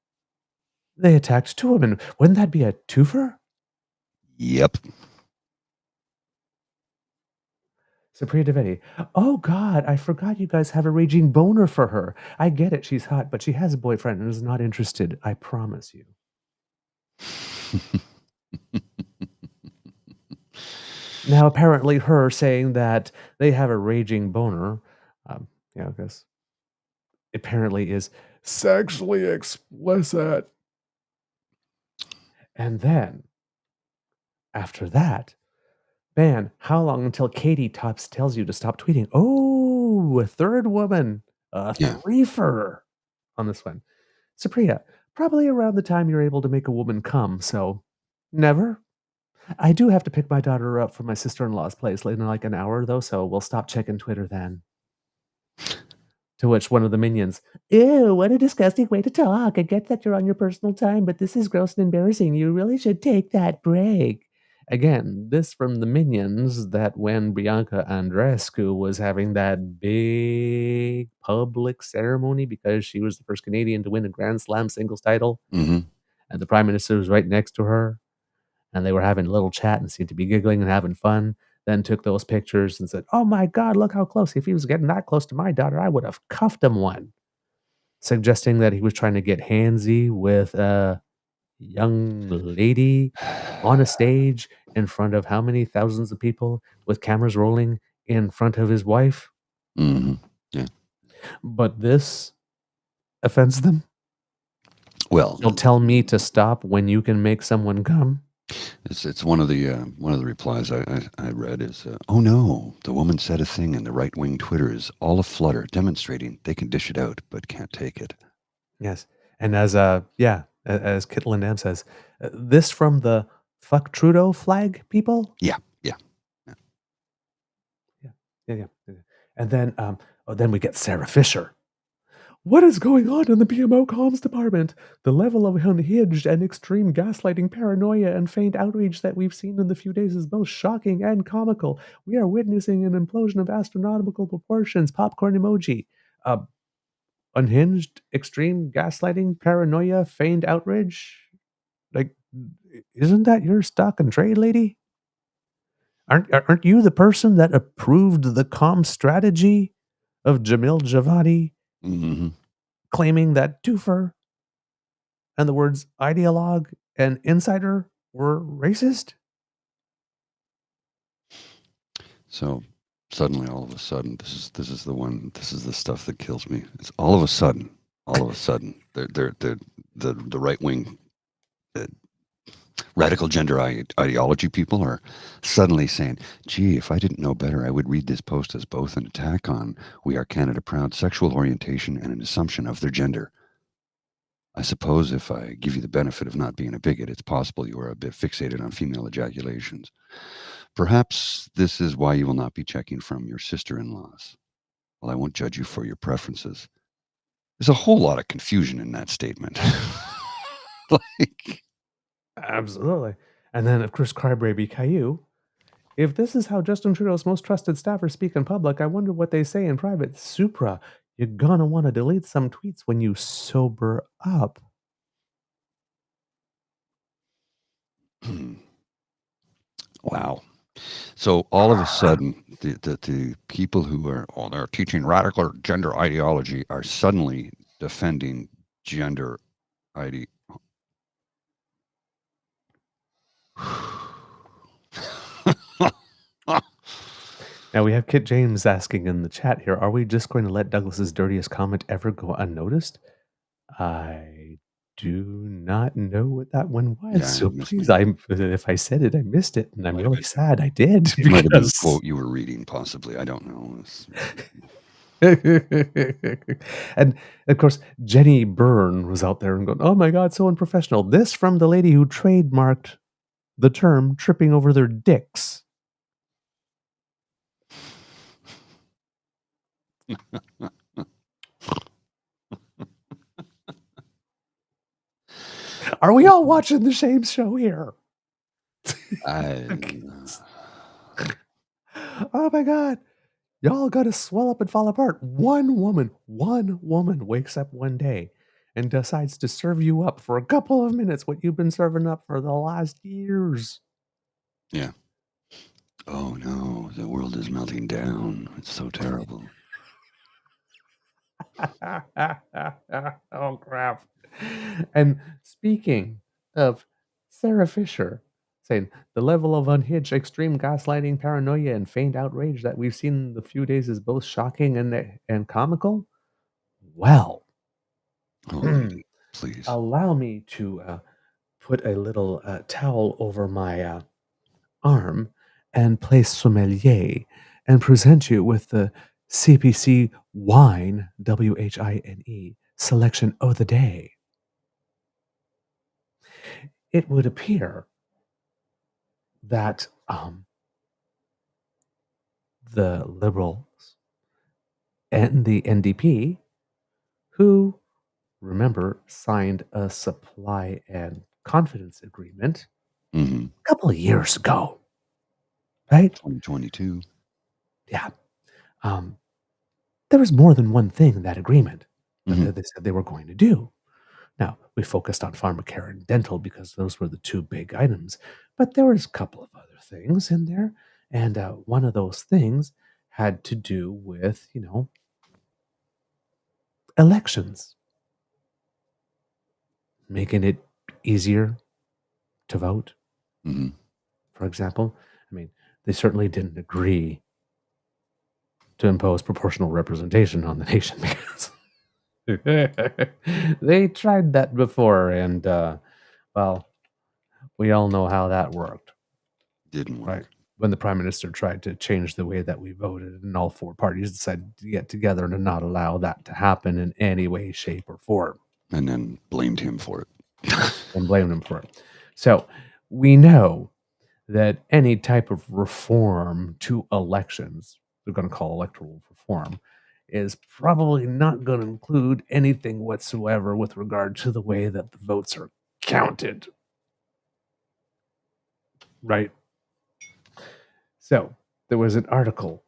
S2: They attacked two women. Wouldn't that be a twofer?
S3: Yep.
S2: Supriya Dwivedi. Oh God, I forgot you guys have a raging boner for her. I get it, she's hot, but she has a boyfriend and is not interested. I promise you. Now, apparently, her saying that they have a raging boner, I guess, apparently is sexually explicit. And then, after that, man, how long until Katie Tops tells you to stop tweeting? Oh, a third woman, a
S3: Yeah.
S2: threefer on this one. Supriya, probably around the time you're able to make a woman come, so never? I do have to pick my daughter up from my sister-in-law's place in like an hour, though, so we'll stop checking Twitter then. To which one of the minions, ew, what a disgusting way to talk. I get that you're on your personal time, but this is gross and embarrassing. You really should take that break. Again, this from the minions that when Bianca Andreescu was having that big public ceremony because she was the first Canadian to win a Grand Slam singles title,
S3: Mm-hmm.
S2: and the Prime Minister was right next to her, and they were having a little chat and seemed to be giggling and having fun, then took those pictures and said, oh my God, look how close. If he was getting that close to my daughter, I would have cuffed him one. Suggesting that he was trying to get handsy with a young lady on a stage in front of how many thousands of people with cameras rolling in front of his wife.
S3: Mm-hmm. Yeah.
S2: But this offends them.
S3: Well,
S2: You'll tell me to stop when you can make someone come.
S3: it's one of the replies I read is, oh no, the woman said a thing and the right-wing Twitter is all aflutter, demonstrating they can dish it out but can't take it.
S2: Yes. And as Cheetolini M says, this from the fuck Trudeau flag people?
S3: Yeah.
S2: And then we get Sarah Fisher. What is going on in the BMO comms department? The level of unhinged and extreme gaslighting, paranoia, and feigned outrage that we've seen in the few days is both shocking and comical. We are witnessing an implosion of astronomical proportions. Popcorn emoji. Unhinged, extreme gaslighting, paranoia, feigned outrage. Like, isn't that your stock and trade, lady? Aren't you the person that approved the comm strategy of Jamil Jivani?
S3: Mm-hmm.
S2: Claiming that Twofer and the words ideologue and insider were racist?
S3: So suddenly, all of a sudden, this is the stuff that kills me. It's all of a sudden, the right wing radical gender ideology people are suddenly saying, gee, if I didn't know better, I would read this post as both an attack on We Are Canada Proud sexual orientation and an assumption of their gender. I suppose if I give you the benefit of not being a bigot, it's possible you are a bit fixated on female ejaculations. Perhaps this is why you will not be checking from your sister-in-laws. Well, I won't judge you for your preferences. There's a whole lot of confusion in that statement.
S2: Absolutely. And then, of course, Crybaby Caillou. If this is how Justin Trudeau's most trusted staffers speak in public, I wonder what they say in private. Supra, you're gonna want to delete some tweets when you sober up.
S3: Wow. So all of a sudden, the people who are they're teaching radical gender ideology are suddenly defending gender ideology.
S2: Now we have Kit James asking in the chat here, are we just going to let Douglas's dirtiest comment ever go unnoticed? I do not know what that one was.
S3: Yeah,
S2: so please, if I said it, I missed it. And I'm really sad I did.
S3: It might have been a quote you were reading, possibly. I don't know.
S2: And of course, Jenny Byrne was out there and going, oh my God, so unprofessional. This from the lady who trademarked the term tripping over their dicks. Are we all watching the same show here? Oh my God. Y'all gotta swell up and fall apart. One woman wakes up one day and decides to serve you up for a couple of minutes what you've been serving up for the last years.
S3: Yeah. Oh no, the world is melting down. It's so terrible.
S2: Oh crap. And speaking of Sarah Fisher saying the level of unhinged extreme gaslighting, paranoia, and feigned outrage that we've seen in the few days is both shocking and comical. Well,
S3: please
S2: allow me to put a little towel over my arm and play sommelier and present you with the CPC wine, WHINE, selection of the day. It would appear that the Liberals and the NDP, who, remember, signed a supply and confidence agreement
S3: Mm-hmm.
S2: a couple of years ago, right?
S3: 2022.
S2: Yeah. There was more than one thing in that agreement that
S3: Mhm.
S2: they said they were going to do. Now, we focused on pharmacare and dental because those were the two big items, but there was a couple of other things in there, and one of those things had to do with, elections, making it easier to vote,
S3: Mhm.
S2: for example. I mean, they certainly didn't agree to impose proportional representation on the nation because they tried that before, and, well, we all know how that worked.
S3: Didn't work.
S2: Right. When the prime minister tried to change the way that we voted, and all four parties decided to get together and not allow that to happen in any way, shape, or form,
S3: And then blamed him for it.
S2: and blamed him for it. So we know that any type of reform to elections, they're going to call electoral reform, is probably not going to include anything whatsoever with regard to the way that the votes are counted. Right? So there was an article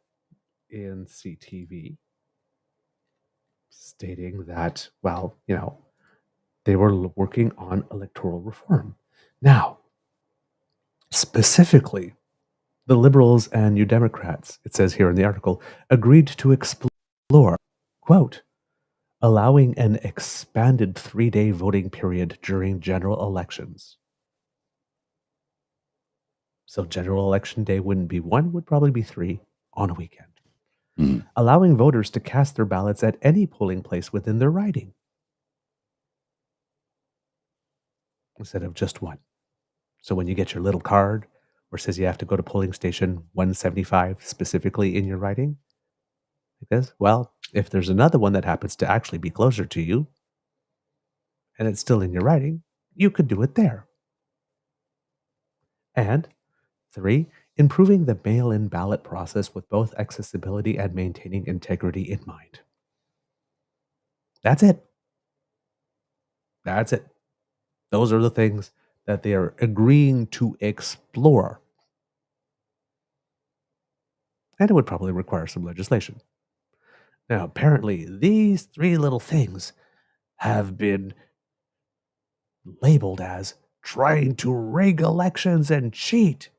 S2: in CTV stating that, well, they were working on electoral reform. Now, specifically, the Liberals and New Democrats, it says here in the article, agreed to explore, quote, allowing an expanded 3-day voting period during general elections. So general election day wouldn't be 1, would probably be 3 on a weekend.
S3: Mhm.
S2: Allowing voters to cast their ballots at any polling place within their riding, instead of just 1. So when you get your little card where it says you have to go to polling station 175 specifically in your riding, like this, well, if there's another one that happens to actually be closer to you and it's still in your riding, you could do it there. And 3, improving the mail-in ballot process with both accessibility and maintaining integrity in mind. That's it. That's it. Those are the things that they are agreeing to explore. And it would probably require some legislation. Now, apparently, these 3 little things have been labeled as trying to rig elections and cheat,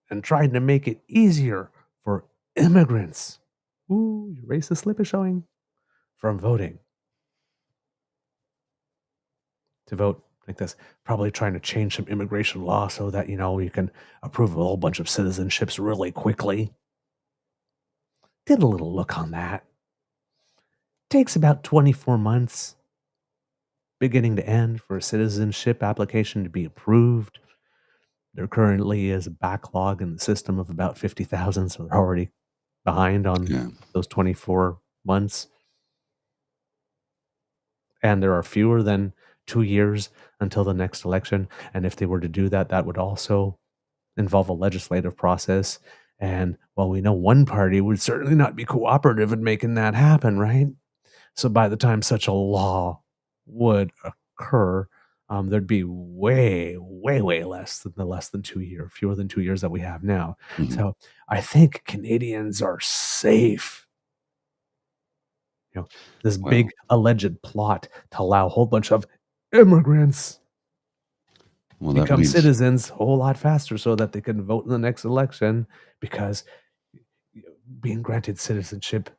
S2: and trying to make it easier for immigrants. Ooh, your racist slip is showing. From voting. To vote like this. Probably trying to change some immigration law so that, you can approve a whole bunch of citizenships really quickly. Did a little look on that. Takes about 24 months, beginning to end, for a citizenship application to be approved. There currently is a backlog in the system of about 50,000, so they're already behind on those 24 months. And there are fewer than 2 years until the next election. And if they were to do that, that would also involve a legislative process. And, well, we know one party would certainly not be cooperative in making that happen, right? So by the time such a law would occur, there'd be way, way, way less than 2 years, fewer than 2 years that we have now.
S3: Mhm.
S2: So I think Canadians are safe. This big alleged plot to allow a whole bunch of immigrants become citizens a whole lot faster so that they can vote in the next election, because being granted citizenship,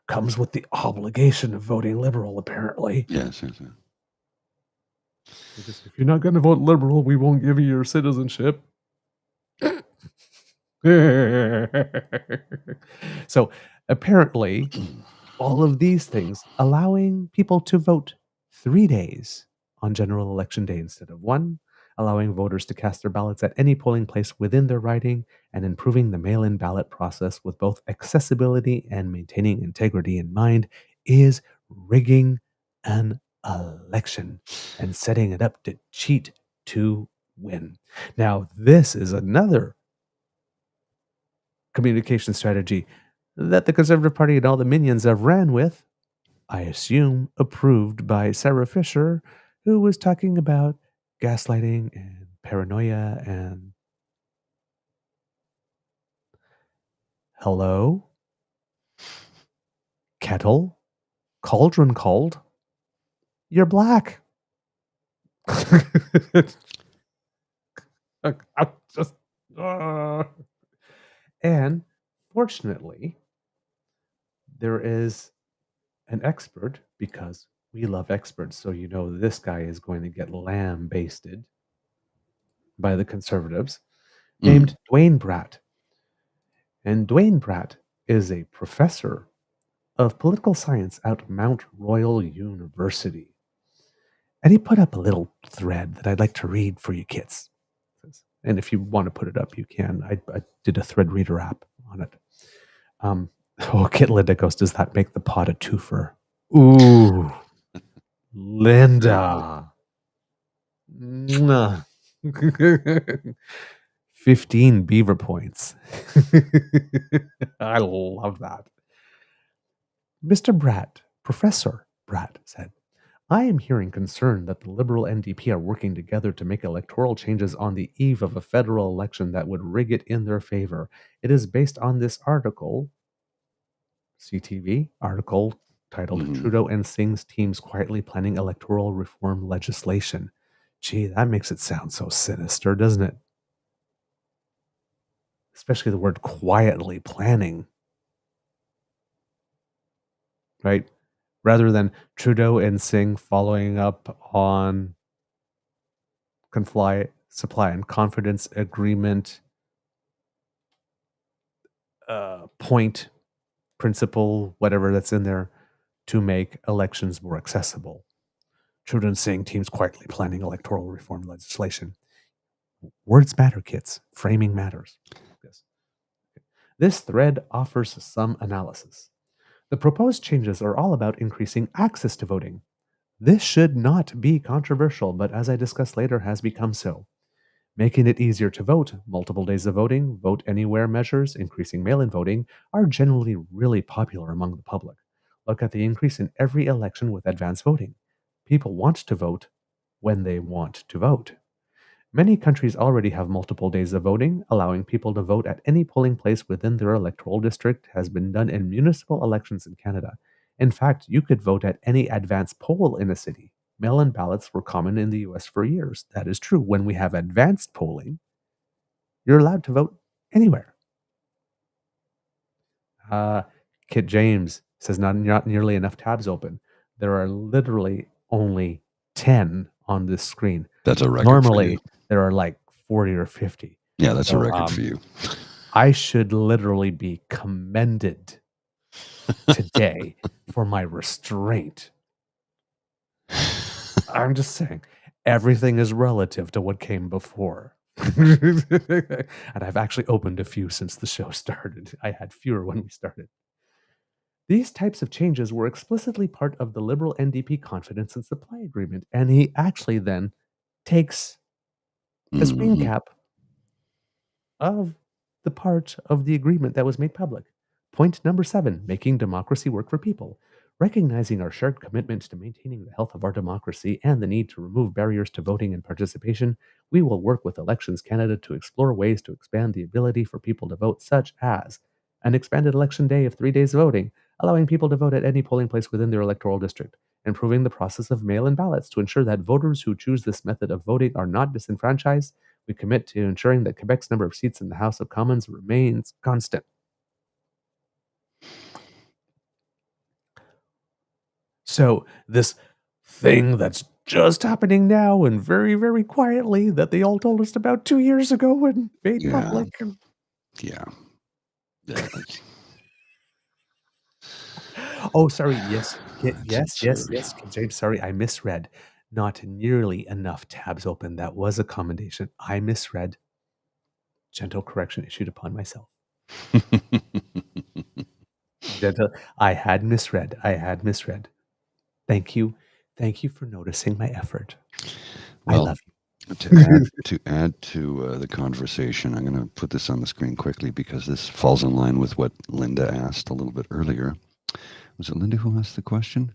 S2: comes with the obligation of voting Liberal, apparently.
S3: Yes.
S2: Because if you're not going to vote Liberal, we won't give you your citizenship. So apparently, all of these things, allowing people to vote 3 days on general election day instead of 1, allowing voters to cast their ballots at any polling place within their riding, and improving the mail-in ballot process with both accessibility and maintaining integrity in mind, is rigging an election and setting it up to cheat to win. Now, this is another communication strategy that the Conservative Party and all the minions have ran with, I assume approved by Sarah Fisher, who was talking about gaslighting and paranoia and hello, kettle, cauldron cold, you're black. I'm just, and fortunately, there is an expert, because we love experts, so you know this guy is going to get lambasted by the conservatives, named Dwayne Bratt. And Dwayne Bratt is a professor of political science at Mount Royal University. And he put up a little thread that I'd like to read for you kids. And if you want to put it up, you can. I did a thread reader app on it. Kit Linda goes, does that make the pot a twofer? Ooh, Linda. 15 beaver points. I love that. Mr. Bratt, Professor Bratt said, I am hearing concern that the Liberal NDP are working together to make electoral changes on the eve of a federal election that would rig it in their favor. It is based on this article, CTV article titled Trudeau and Singh's Teams Quietly Planning Electoral Reform Legislation. Gee, that makes it sound so sinister, doesn't it? Especially the word quietly planning. Right? Rather than Trudeau and Singh following up on supply and confidence agreement, point, principle, whatever that's in there, to make elections more accessible. Trudeau and Singh teams quietly planning electoral reform legislation. Words matter, kids. Framing matters. This thread offers some analysis. The proposed changes are all about increasing access to voting. This should not be controversial, but as I discuss later, has become so. Making it easier to vote, multiple days of voting, vote anywhere measures, increasing mail-in voting are generally really popular among the public. Look at the increase in every election with advance voting. People want to vote when they want to vote. Many countries already have multiple days of voting. Allowing people to vote at any polling place within their electoral district has been done in municipal elections in Canada. In fact, you could vote at any advance poll in a city. Mail-in ballots were common in the US for years. That is true. When we have advanced polling, you're allowed to vote anywhere. Kit James says not nearly enough tabs open. There are literally only 10 on this screen.
S3: That's a record.
S2: Normally, there are like 40 or 50.
S3: Yeah, that's a record for you.
S2: I should literally be commended today for my restraint. I'm just saying, everything is relative to what came before. And I've actually opened a few since the show started. I had fewer when we started. These types of changes were explicitly part of the Liberal NDP confidence and supply agreement, and he actually then takes a screen cap of the part of the agreement that was made public. Point number 7, making democracy work for people. Recognizing our shared commitment to maintaining the health of our democracy and the need to remove barriers to voting and participation, we will work with Elections Canada to explore ways to expand the ability for people to vote, such as an expanded election day of 3 days of voting, allowing people to vote at any polling place within their electoral district, improving the process of mail-in ballots to ensure that voters who choose this method of voting are not disenfranchised. We commit to ensuring that Quebec's number of seats in the House of Commons remains constant. So this thing that's just happening now and very, very quietly that they all told us about 2 years ago and made public.
S3: Yeah.
S2: Oh, sorry. Yes. Yes. James, sorry. I misread. Not nearly enough tabs open. That was a commendation. I misread. Gentle correction issued upon myself. I had misread. Thank you. Thank you for noticing my effort.
S3: Well,
S2: I love you.
S3: to add to the conversation, I'm going to put this on the screen quickly because this falls in line with what Linda asked a little bit earlier. Was it Linda who asked the question?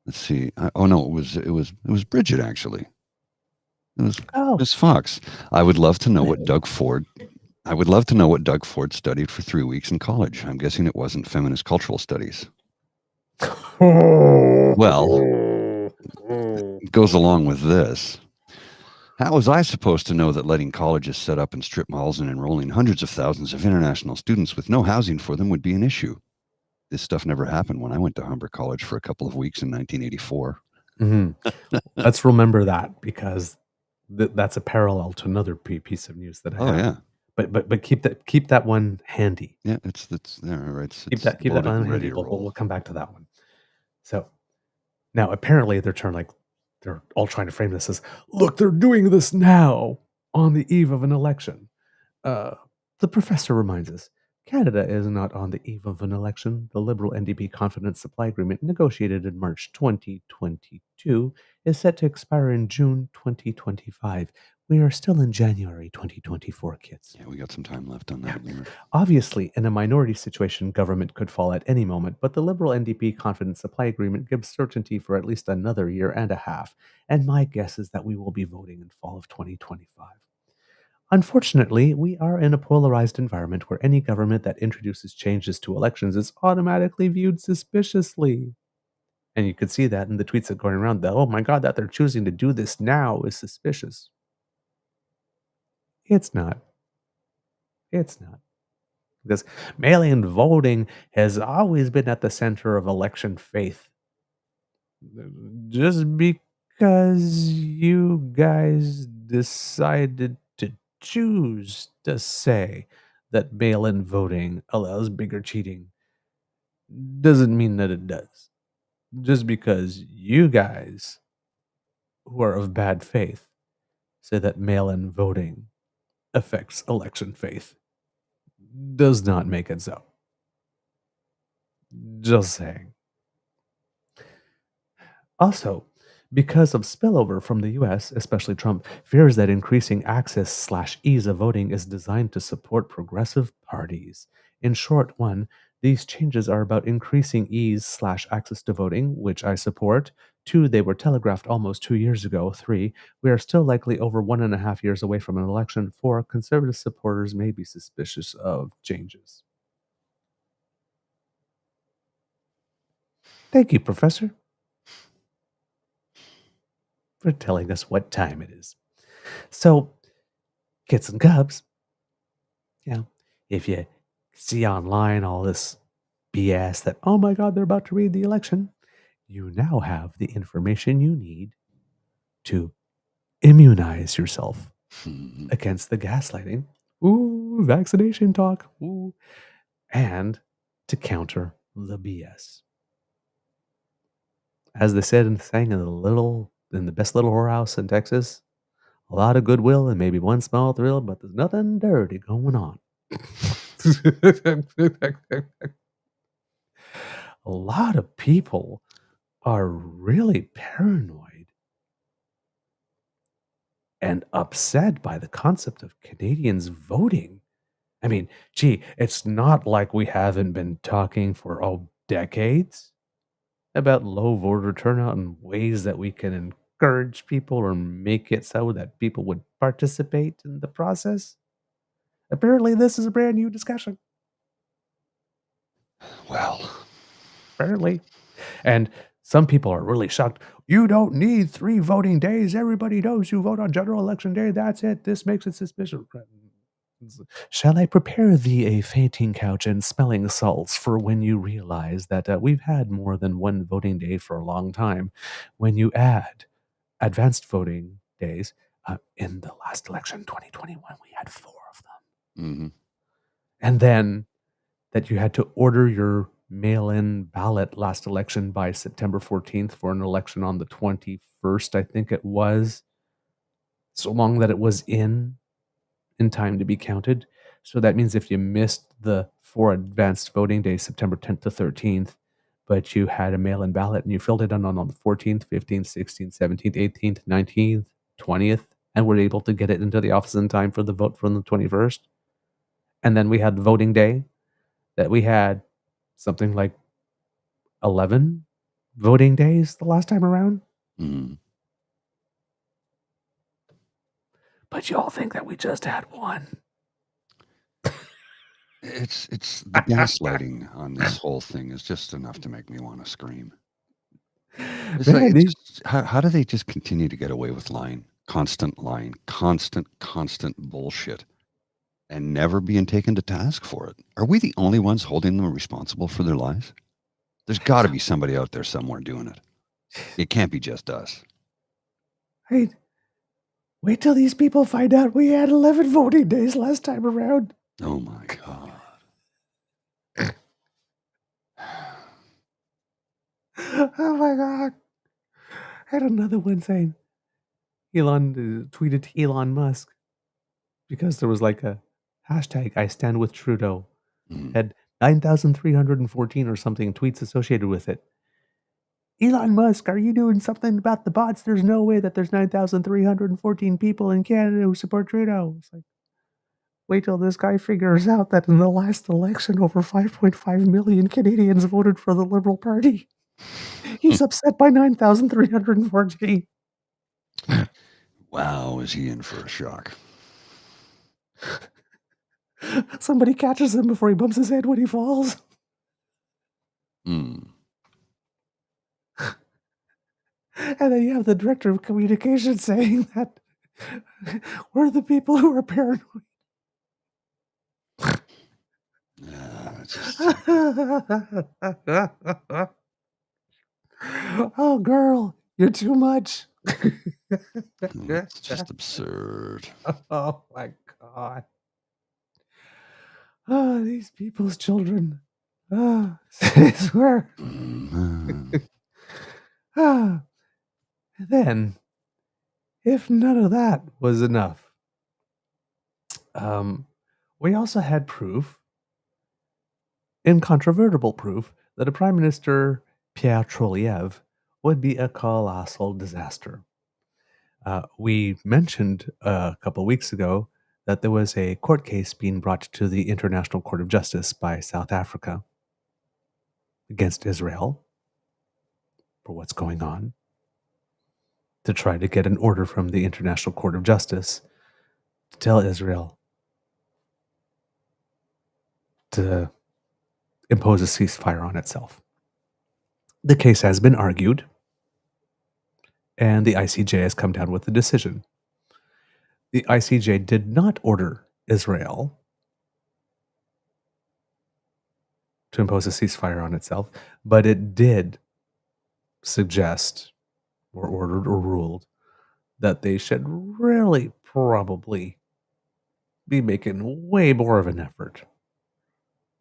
S3: Let's see. Oh no, it was Bridget actually. It was Miss Fox. I would love to know what Doug Ford studied for 3 weeks in college. I'm guessing it wasn't feminist cultural studies. Well, it goes along with this. How was I supposed to know that letting colleges set up in strip malls and enrolling hundreds of thousands of international students with no housing for them would be an issue? This stuff never happened when I went to Humber College for a couple of weeks in 1984.
S2: Let's remember that, because that's a parallel to another piece of news that I have.
S3: Yeah.
S2: But keep that one handy.
S3: Yeah, it's there, right?
S2: Keep that one handy. We'll come back to that one. So now apparently they're all trying to frame this as, look, they're doing this now on the eve of an election. The professor reminds us, Canada is not on the eve of an election. The Liberal NDP Confidence Supply Agreement, negotiated in March 2022, is set to expire in June 2025. We are still in January 2024, kids.
S3: Yeah, we got some time left on that agreement.
S2: Obviously, in a minority situation, government could fall at any moment, but the Liberal NDP Confidence Supply Agreement gives certainty for at least another year and a half, and my guess is that we will be voting in fall of 2025. Unfortunately, we are in a polarized environment where any government that introduces changes to elections is automatically viewed suspiciously. And you could see that in the tweets that are going around, that, oh my God, that they're choosing to do this now is suspicious. It's not. It's not. Because mail-in voting has always been at the center of election faith. Just because you guys decided to choose to say that mail-in voting allows bigger cheating doesn't mean that it does. Just because you guys, who are of bad faith, say that mail-in voting affects election faith does not make it so. Just saying. Also, because of spillover from the US, especially Trump, fears that increasing access/ease of voting is designed to support progressive parties. In short, 1, these changes are about increasing ease/access to voting, which I support. 2, they were telegraphed almost 2 years ago. 3, we are still likely over 1.5 years away from an election. 4, conservative supporters may be suspicious of changes. Thank you, Professor, for telling us what time it is. So, kids and cubs, if you see online all this BS that, oh my God, they're about to read the election, you now have the information you need to immunize yourself against the gaslighting, vaccination talk, and to counter the BS. As they said in the saying in the best little whorehouse in Texas, a lot of goodwill and maybe one small thrill, but there's nothing dirty going on. A lot of people are really paranoid and upset by the concept of Canadians voting. I mean, gee, it's not like we haven't been talking for decades about low voter turnout and ways that we can encourage people or make it so that people would participate in the process. Apparently, this is a brand new discussion.
S3: Well,
S2: apparently. And some people are really shocked. You don't need 3 voting days. Everybody knows you vote on general election day. That's it. This makes it suspicious. Shall I prepare thee a fainting couch and smelling salts for when you realize that we've had more than 1 voting day for a long time? When you add advanced voting days, in the last election, 2021, we had 4 of them.
S3: Mm-hmm.
S2: And then that you had to order your mail-in ballot last election by September 14th for an election on the 21st, I think it was, so long that it was in time to be counted. So that means if you missed the 4 advanced voting days, September 10th to 13th, but you had a mail-in ballot and you filled it in on the 14th, 15th, 16th, 17th, 18th, 19th, 20th, and were able to get it into the office in time for the vote from the 21st. And then we had voting day that we had something like 11 voting days the last time around.
S3: Mm.
S2: But y'all think that we just had one.
S3: It's the gaslighting on this whole thing is just enough to make me want to scream. It's
S2: Man,
S3: like,
S2: these-
S3: how do they just continue to get away with lying, constant, constant bullshit, and never being taken to task for it? Are we the only ones holding them responsible for their lies? There's got to be somebody out there somewhere doing it. It can't be just us.
S2: Wait till these people find out we had 11 voting days last time around.
S3: Oh my God.
S2: Oh my God. I had another one saying, Elon tweeted to Elon Musk because there was like a hashtag, I stand with Trudeau, had 9,314 or something tweets associated with it. Elon Musk, are you doing something about the bots? There's no way that there's 9,314 people in Canada who support Trudeau. It's like, wait till this guy figures out that in the last election, over 5.5 million Canadians voted for the Liberal Party. He's upset by 9,314.
S3: Wow, is he in for a shock?
S2: Somebody catches him before he bumps his head when he falls.
S3: Mm.
S2: And then you have the director of communications saying that we're the people who are paranoid. Oh, girl, you're too much.
S3: It's just absurd.
S2: Oh, my God. Oh, these people's children. Oh, I swear. Then, if none of that was enough, we also had proof, incontrovertible proof, that a Prime Minister, Pierre Troliev, would be a colossal disaster. We mentioned a couple weeks ago that there was a court case being brought to the International Court of Justice by South Africa against Israel for what's going on, to try to get an order from the International Court of Justice to tell Israel to impose a ceasefire on itself. The case has been argued, and the ICJ has come down with a decision. The ICJ did not order Israel to impose a ceasefire on itself, but it did suggest or ordered or ruled that they should really probably be making way more of an effort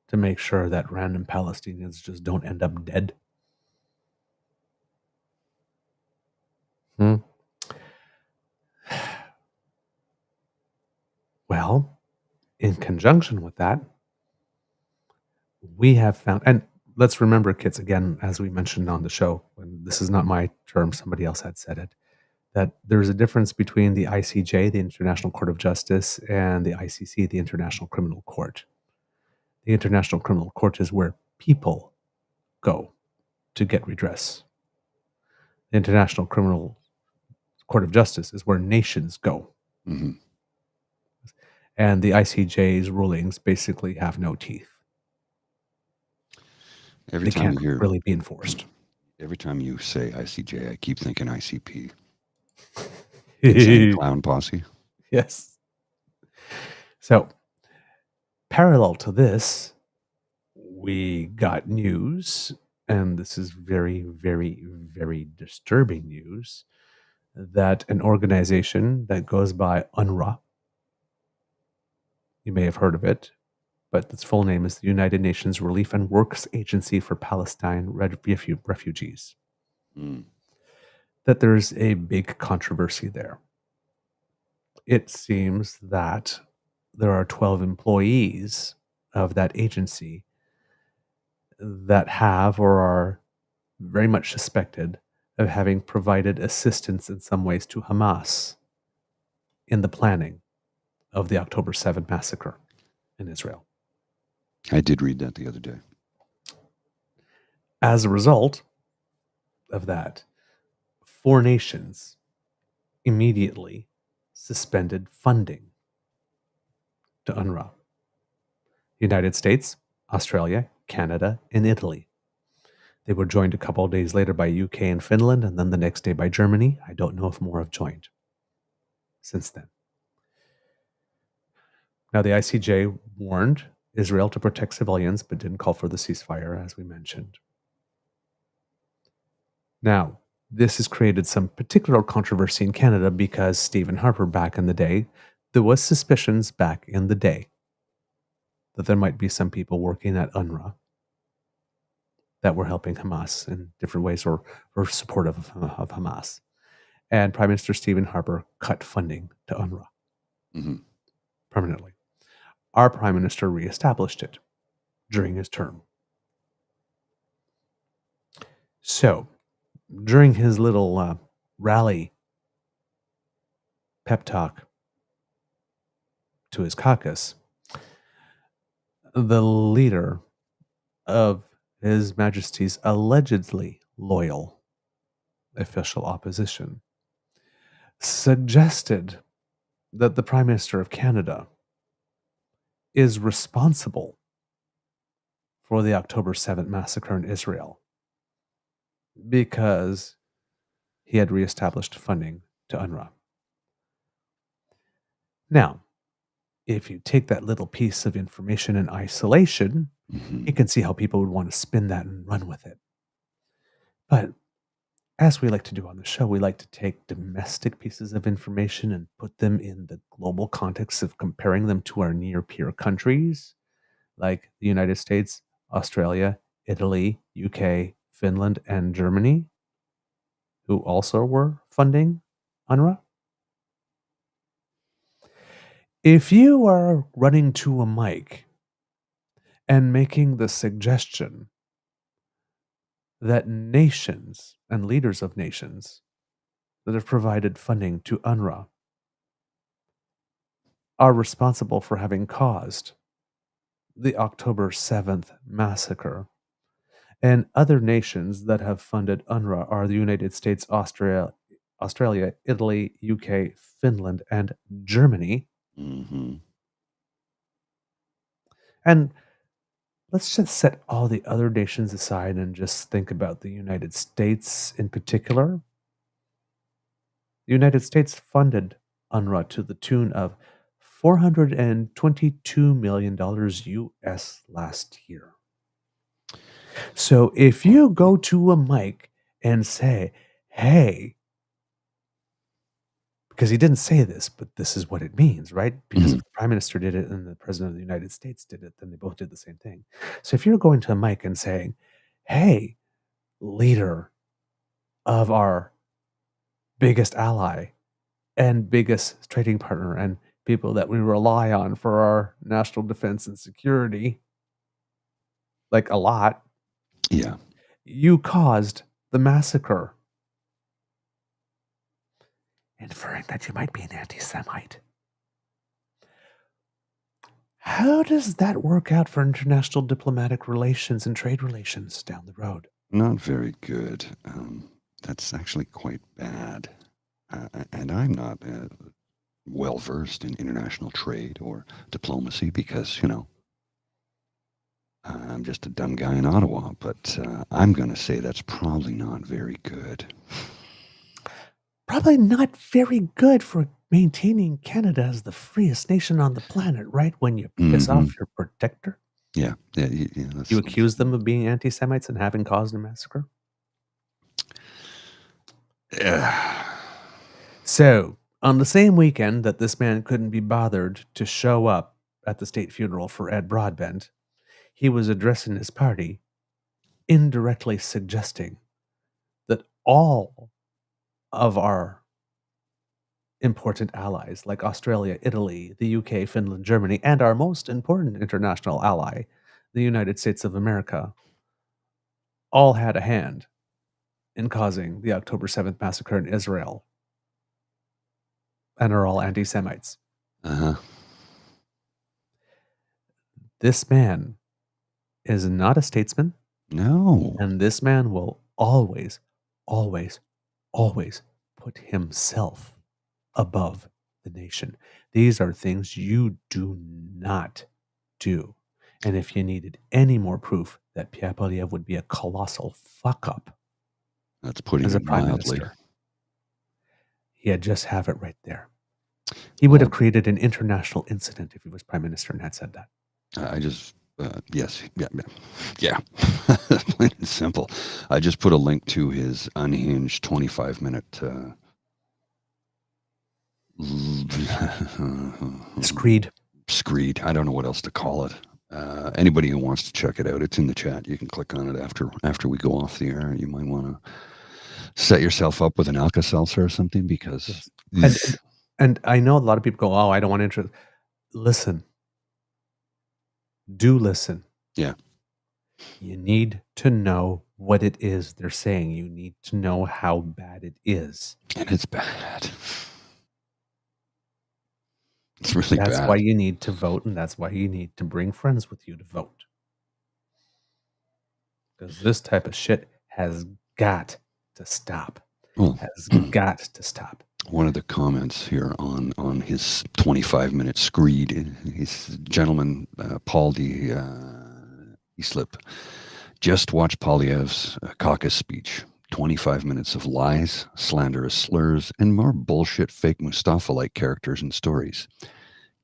S2: to make sure that random Palestinians just don't end up dead. Well, in conjunction with that, we have found, and let's remember, kids, again, as we mentioned on the show, and this is not my term, somebody else had said it, that there's a difference between the ICJ, the International Court of Justice, and the ICC, the International Criminal Court. The International Criminal Court is where people go to get redress. The International Criminal Court of Justice is where nations go.
S3: Mm-hmm.
S2: And the ICJ's rulings basically have no teeth.
S3: Every
S2: They
S3: time
S2: can't
S3: you hear,
S2: really be enforced.
S3: every time you say ICJ, I keep thinking ICP. Insane Clown Posse.
S2: Yes. So, parallel to this, we got news, and this is very, very, very disturbing news, that an organization that goes by UNRWA, you may have heard of it, but its full name is the United Nations Relief and Works Agency for Palestine Refugees, that there's a big controversy there. It seems that there are 12 employees of that agency that have or are very much suspected of having provided assistance in some ways to Hamas in the planning of the October 7 massacre in Israel.
S3: I did read that the other day.
S2: As a result of that, 4 nations immediately suspended funding to UNRWA. United States, Australia, Canada, and Italy. They were joined a couple of days later by UK and Finland, and then the next day by Germany. I don't know if more have joined since then. Now, the ICJ warned Israel to protect civilians, but didn't call for the ceasefire, as we mentioned. Now, this has created some particular controversy in Canada because Stephen Harper, back in the day, there was suspicions back in the day that there might be some people working at UNRWA that were helping Hamas in different ways or supportive of Hamas. And Prime Minister Stephen Harper cut funding to UNRWA permanently. Our Prime Minister reestablished it during his term. So, during his little rally pep talk to his caucus, the leader of His Majesty's allegedly loyal official opposition suggested that the Prime Minister of Canada is responsible for the October 7th massacre in Israel because he had reestablished funding to UNRWA. Now, if you take that little piece of information in isolation, you can see how people would want to spin that and run with it. But as we like to do on the show, we like to take domestic pieces of information and put them in the global context of comparing them to our near peer countries, like the United States, Australia, Italy, UK, Finland, and Germany, who also were funding UNRWA. If you are running to a mic and making the suggestion that nations and leaders of nations that have provided funding to UNRWA are responsible for having caused the October 7th massacre, and other nations that have funded UNRWA are the United States, Australia, Italy, UK, Finland, and Germany. And let's just set all the other nations aside and just think about the United States in particular. The United States funded UNRWA to the tune of $422 million US last year. So if you go to a mic and say, hey, because he didn't say this, but this is what it means, right? Because if the Prime Minister did it and the President of the United States did it, then they both did the same thing. So if you're going to a mic and saying, hey, leader of our biggest ally and biggest trading partner and people that we rely on for our national defense and security, like a lot, you caused the massacre, inferring that you might be an anti-Semite. How does that work out for international diplomatic relations and trade relations down the road?
S3: Not very good. That's actually quite bad. And I'm not well-versed in international trade or diplomacy because, I'm just a dumb guy in Ottawa, but I'm going to say that's probably not very good.
S2: Probably not very good for maintaining Canada as the freest nation on the planet, right? When you piss off your protector.
S3: Yeah.
S2: You accuse them of being anti-Semites and having caused a massacre?
S3: Yeah.
S2: So, on the same weekend that this man couldn't be bothered to show up at the state funeral for Ed Broadbent, he was addressing his party, indirectly suggesting that all of our important allies, like Australia, Italy, the UK, Finland, Germany, and our most important international ally, the United States of America, all had a hand in causing the October 7th massacre in Israel. and are all anti-Semites.
S3: Uh-huh.
S2: This man is not a statesman,
S3: No.
S2: and this man will always, always, always put himself above the nation. These are things you do not do. And if you needed any more proof that Pierre Poilievre would be a colossal fuck-up
S3: That's putting
S2: as a
S3: it
S2: prime
S3: mildly.
S2: minister, he'd just have it right there. He would have created an international incident if he was prime minister and had said that.
S3: I just, yes, yeah. Plain and simple. I just put a link to his unhinged 25-minute screed. I don't know what else to call it. Anybody who wants to check it out, it's in the chat. You can click on it after we go off the air. You might want to set yourself up with an Alka-Seltzer or something because...
S2: And I know a lot of people go, oh, I don't want to interest. Listen. Do listen.
S3: Yeah.
S2: You need to know what it is they're saying. You need to know how bad it is.
S3: And it's bad. It's really bad.
S2: That's why you need to vote, and that's why you need to bring friends with you to vote. Because this type of shit has got to stop. Has got to stop.
S3: One of the comments here on his 25-minute screed, his gentleman, Paul D. Easlip, just watch Poilievre's caucus speech. 25 minutes of lies, slanderous slurs, and more bullshit fake Mustafa-like characters and stories.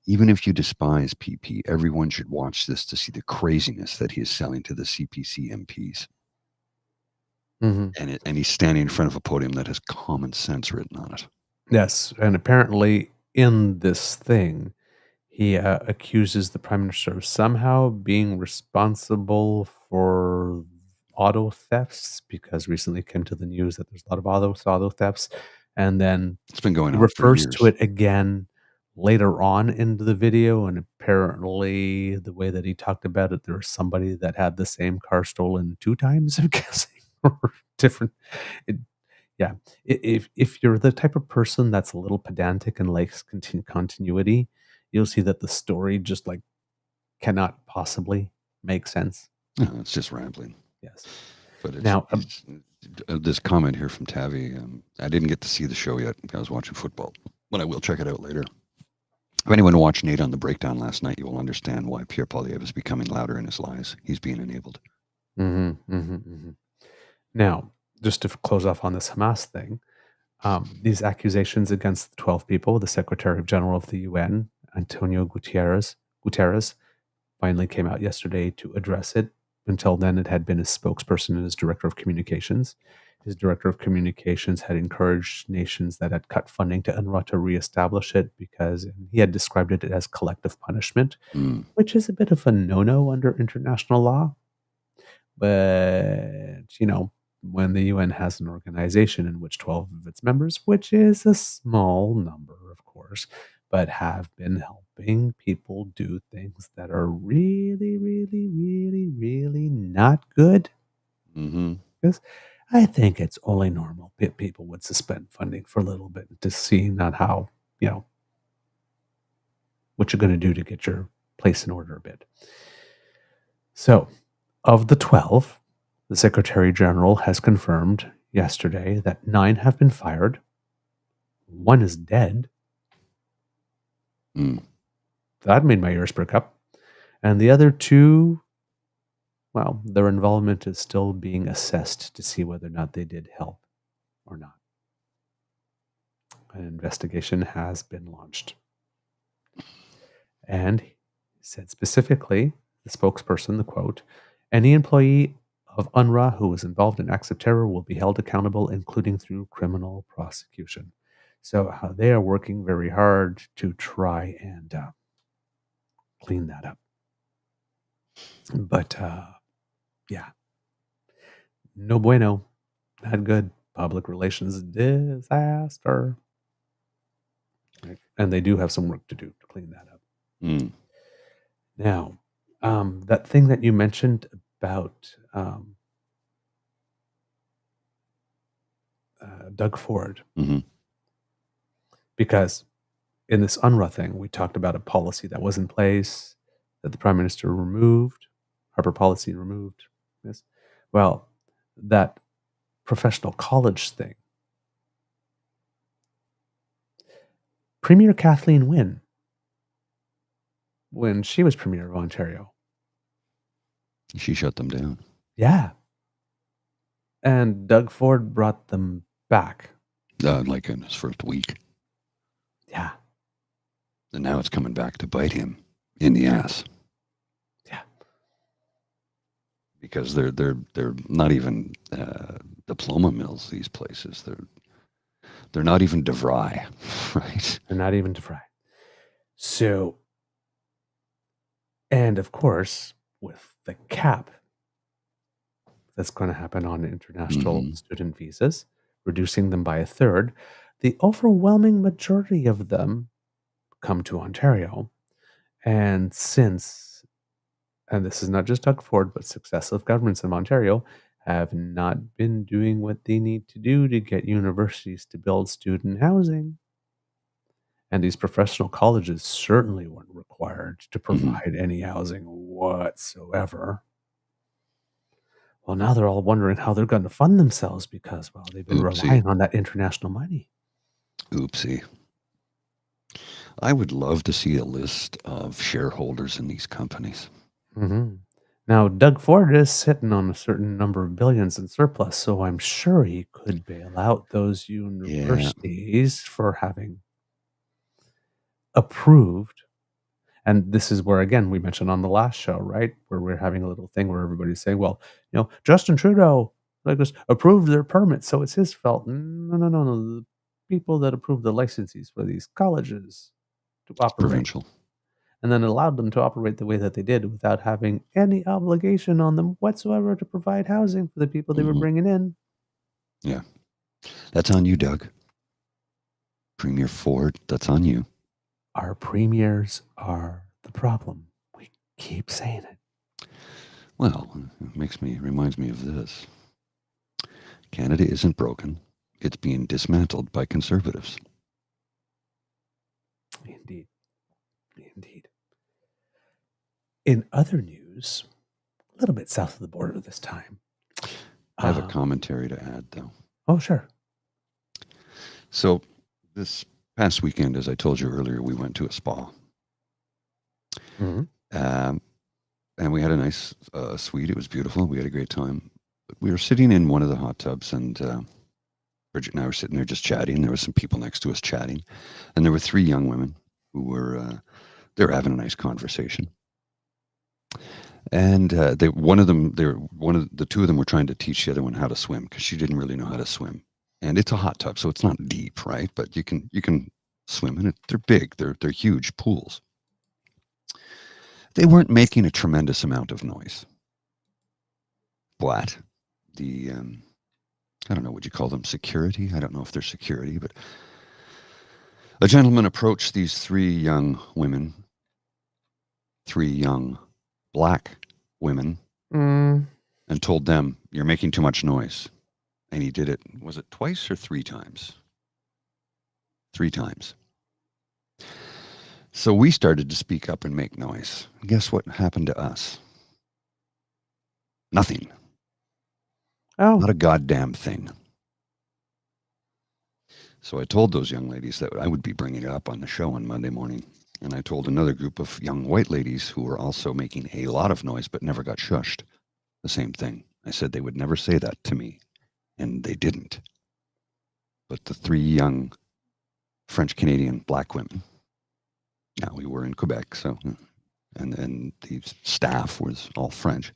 S3: Even if you despise PP, everyone should watch this to see the craziness that he is selling to the CPC MPs.
S2: Mm-hmm.
S3: And he's standing in front of a podium that has common sense written on it.
S2: Yes, and apparently in this thing, he accuses the prime minister of somehow being responsible for auto thefts, because recently it came to the news that there's a lot of auto thefts, and then
S3: it's been going on.
S2: He refers
S3: for years.
S2: to it again later on into the video, and apparently the way that he talked about it, there was somebody that had the same car stolen 2 times, I'm guessing, or different. Yeah, if you're the type of person that's a little pedantic and likes continuity, you'll see that the story just like cannot possibly make sense.
S3: No, it's just rambling.
S2: Yes.
S3: But
S2: Now,
S3: this comment here from Tavi, I didn't get to see the show yet. I was watching football, but I will check it out later. If anyone watched Nate on the breakdown last night, you will understand why Pierre Poilievre is becoming louder in his lies. He's being enabled.
S2: Now, just to close off on this Hamas thing, these accusations against the 12 people, the Secretary General of the UN, Antonio Guterres, finally came out yesterday to address it. Until then, it had been his spokesperson and his director of communications. His director of communications had encouraged nations that had cut funding to UNRWA to reestablish it because he had described it as collective punishment, which is a bit of a no-no under international law. But, you know, when the UN has an organization in which 12 of its members, which is a small number, of course, but have been helping people do things that are really, really, really, really not good. Because I think it's only normal people would suspend funding for a little bit to see not how, you know, what you're going to do to get your place in order a bit. So, of the 12, the Secretary General has confirmed yesterday that 9 have been fired, 1 is dead. That made my ears perk up. And the other 2, well, their involvement is still being assessed to see whether or not they did help or not. An investigation has been launched. And he said specifically, the spokesperson, the quote, any employee of UNRWA who was involved in acts of terror will be held accountable, including through criminal prosecution. So they are working very hard to try and clean that up. But yeah, no bueno, not good. Public relations disaster. Right? And they do have some work to do to clean that up. Now, that thing that you mentioned about Doug Ford, because in this UNRWA thing, we talked about a policy that was in place that the Prime Minister removed, Harper policy removed. Yes. Well, that professional college thing. Premier Kathleen Wynne, when she was Premier of Ontario.
S3: She shut them down.
S2: Yeah. And Doug Ford brought them back.
S3: Like in his first week.
S2: Yeah.
S3: And now it's coming back to bite him in the ass.
S2: Yeah.
S3: Because they're not even diploma mills, these places. They're not even DeVry, right?
S2: They're not even DeVry. So, and of course, with the cap that's going to happen on international student visas, reducing them by a third, the overwhelming majority of them come to Ontario. And since, and this is not just Doug Ford, but successive governments in Ontario have not been doing what they need to do to get universities to build student housing. And these professional colleges certainly weren't required to provide any housing whatsoever. Well, now they're all wondering how they're going to fund themselves because, well, they've been relying on that international money.
S3: Oopsie. I would love to see a list of shareholders in these companies.
S2: Mm-hmm. Now, Doug Ford is sitting on a certain number of billions in surplus, so I'm sure he could bail out those universities for having approved. And this is where, again, we mentioned on the last show, right, where we're having a little thing where everybody's saying, well, Justin Trudeau just approved their permit, so it's his fault. No. The people that approved the licenses for these colleges to operate.
S3: Provincial.
S2: And then allowed them to operate the way that they did without having any obligation on them whatsoever to provide housing for the people they were bringing in.
S3: Yeah. That's on you, Doug. Premier Ford, that's on you.
S2: Our premiers are the problem. We keep saying it.
S3: Well, it reminds me of this. Canada isn't broken. It's being dismantled by conservatives.
S2: Indeed. In other news, a little bit south of the border this time.
S3: I have a commentary to add, though.
S2: Oh, sure.
S3: So this past weekend, as I told you earlier, we went to a spa. And we had a nice suite. It was beautiful. We had a great time. But we were sitting in one of the hot tubs, and Bridget and I were sitting there just chatting. There were some people next to us chatting. And there were three young women who were they were having a nice conversation. And the two of them were trying to teach the other one how to swim because she didn't really know how to swim. And it's a hot tub, so it's not deep, right? But you can swim in it. They're big. They're huge pools. They weren't making a tremendous amount of noise. But the I don't know, would you call them security? I don't know if they're security, but a gentleman approached these three young women, three young black women, and told them, "You're making too much noise." And he did it, was it twice or three times? Three times. So we started to speak up and make noise. Guess what happened to us? Nothing.
S2: Oh.
S3: Not a goddamn thing. So I told those young ladies that I would be bringing it up on the show on Monday morning. And I told another group of young white ladies who were also making a lot of noise but never got shushed the same thing. I said they would never say that to me. And they didn't. But the three young French-Canadian black women, now we were in Quebec, so, and the staff was all French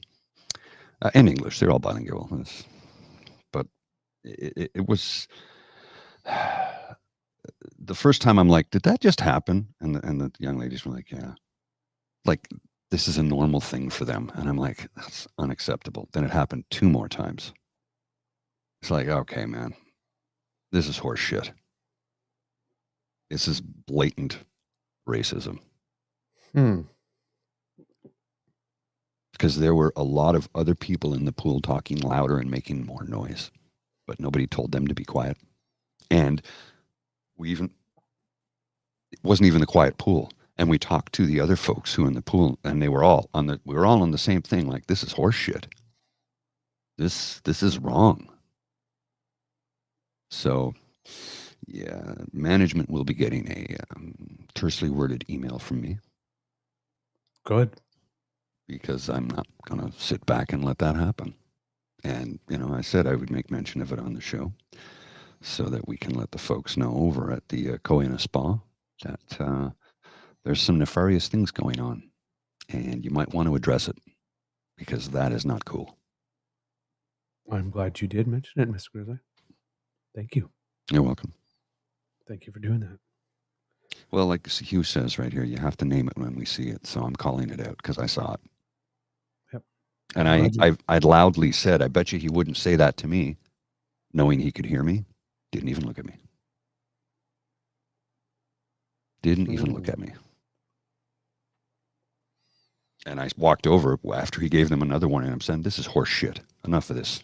S3: and English. They're all bilingual. But it was the first time I'm like, did that just happen? And the young ladies were like, yeah. Like, this is a normal thing for them. And I'm like, that's unacceptable. Then it happened 2 more times. It's like, okay, man, this is horse shit. This is blatant racism. Because there were a lot of other people in the pool talking louder and making more noise, but nobody told them to be quiet. And we even It wasn't even the quiet pool. And we talked to the other folks who in the pool, and we were all on the same thing. Like, this is horse shit. This is wrong. So, yeah, management will be getting a tersely worded email from me.
S2: Good.
S3: Because I'm not going to sit back and let that happen. And, I said I would make mention of it on the show so that we can let the folks know over at the Koina Spa that there's some nefarious things going on. And you might want to address it because that is not cool.
S2: I'm glad you did mention it, Mr. Grizzly. Thank you.
S3: You're welcome.
S2: Thank you for doing that.
S3: Well, like Hugh says right here, you have to name it when we see it. So I'm calling it out because I saw it.
S2: Yep.
S3: And I loudly said, I bet you he wouldn't say that to me, knowing he could hear me. Didn't even look at me. Didn't even look at me. And I walked over after he gave them another one, and I'm saying, this is horse shit. Enough of this.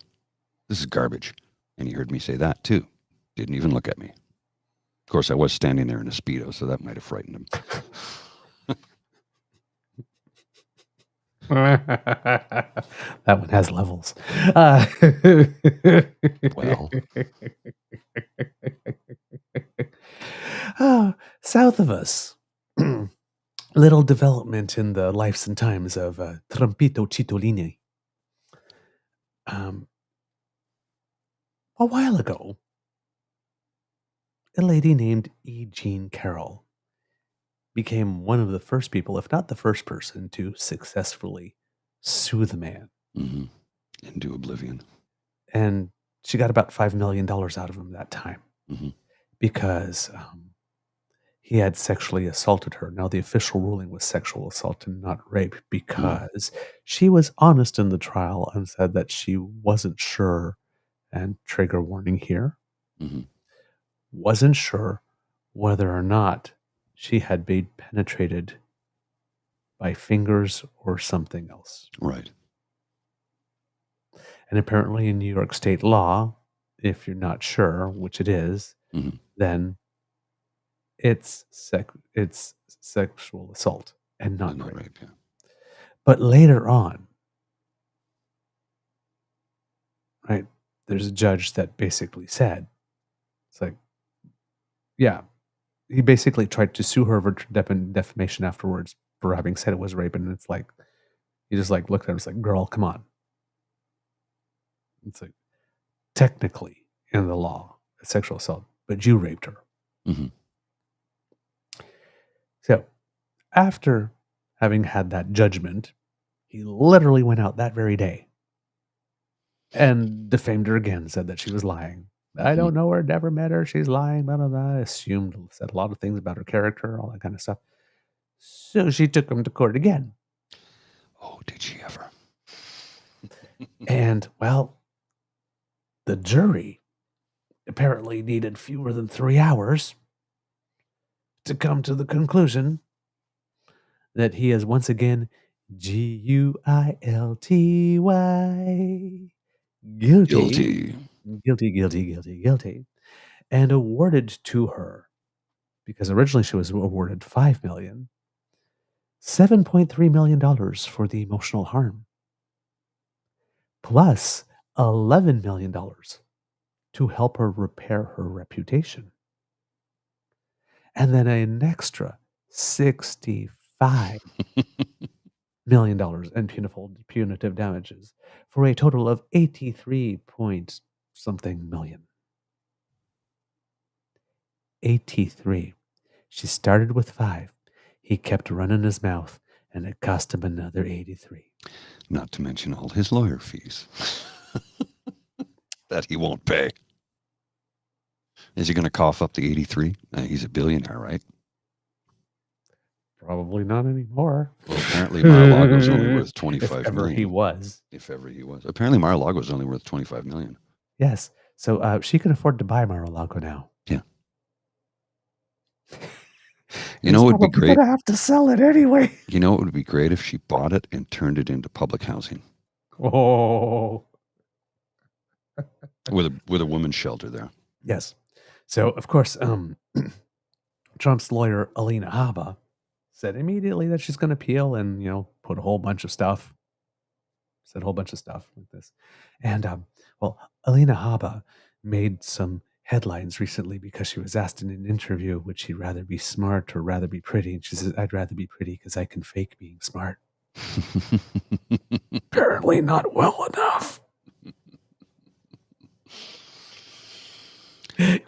S3: This is garbage. And he heard me say that too. Didn't even look at me. Of course, I was standing there in a Speedo, so that might have frightened him.
S2: That one has levels.
S3: Well.
S2: South of us, little development in the lives and times of Trumpito Cheetolini. A while ago, a lady named E. Jean Carroll became one of the first people, if not the first person, to successfully sue the man.
S3: Mm-hmm. Into oblivion.
S2: And she got about $5 million out of him that time because he had sexually assaulted her. Now, the official ruling was sexual assault and not rape because she was honest in the trial and said that she wasn't sure, and trigger warning here, wasn't sure whether or not she had been penetrated by fingers or something else.
S3: Right.
S2: And apparently in New York state law, if you're not sure, which it is, then it's sexual assault and not rape.
S3: Yeah.
S2: But later on, right, there's a judge that basically said, it's like, yeah, he basically tried to sue her over defamation afterwards for having said it was rape. And it's like, he just like looked at her and was like, girl, come on. It's like, technically in the law, it's sexual assault, but you raped her. So after having had that judgment, he literally went out that very day and defamed her again, said that she was lying. I don't know her, never met her, she's lying, blah, blah, blah. Assumed, said a lot of things about her character, all that kind of stuff. So she took him to court again.
S3: Oh, did she ever?
S2: And, well, the jury apparently needed fewer than 3 hours to come to the conclusion that he is once again guilty. Guilty. And awarded to her, because originally she was awarded $5 million, $7.3 million for the emotional harm, plus $11 million to help her repair her reputation. And then an extra $65 million in punitive damages for a total of 83 point something million. 83. She started with 5. He kept running his mouth, and it cost him another 83.
S3: Not to mention all his lawyer fees that he won't pay. Is he going to cough up the 83? He's a billionaire, right?
S2: Probably not anymore.
S3: Well, apparently Mar-a-Lago's only worth 25
S2: if ever
S3: million.
S2: he was.
S3: If ever he was. Apparently Mar-a-Lago's only worth 25 million.
S2: Yes. So she can afford to buy Mar-a-Lago now.
S3: Yeah. You know what would be great?
S2: You're going to have to sell it anyway.
S3: You know what would be great if she bought it and turned it into public housing.
S2: Oh.
S3: With a women's shelter there.
S2: Yes. So, of course, Trump's lawyer, Alina Habba, said immediately that she's going to appeal and, put a whole bunch of stuff. Said a whole bunch of stuff like this. And, Alina Habba made some headlines recently because she was asked in an interview, would she rather be smart or rather be pretty? And she says, I'd rather be pretty because I can fake being smart. Apparently not well enough.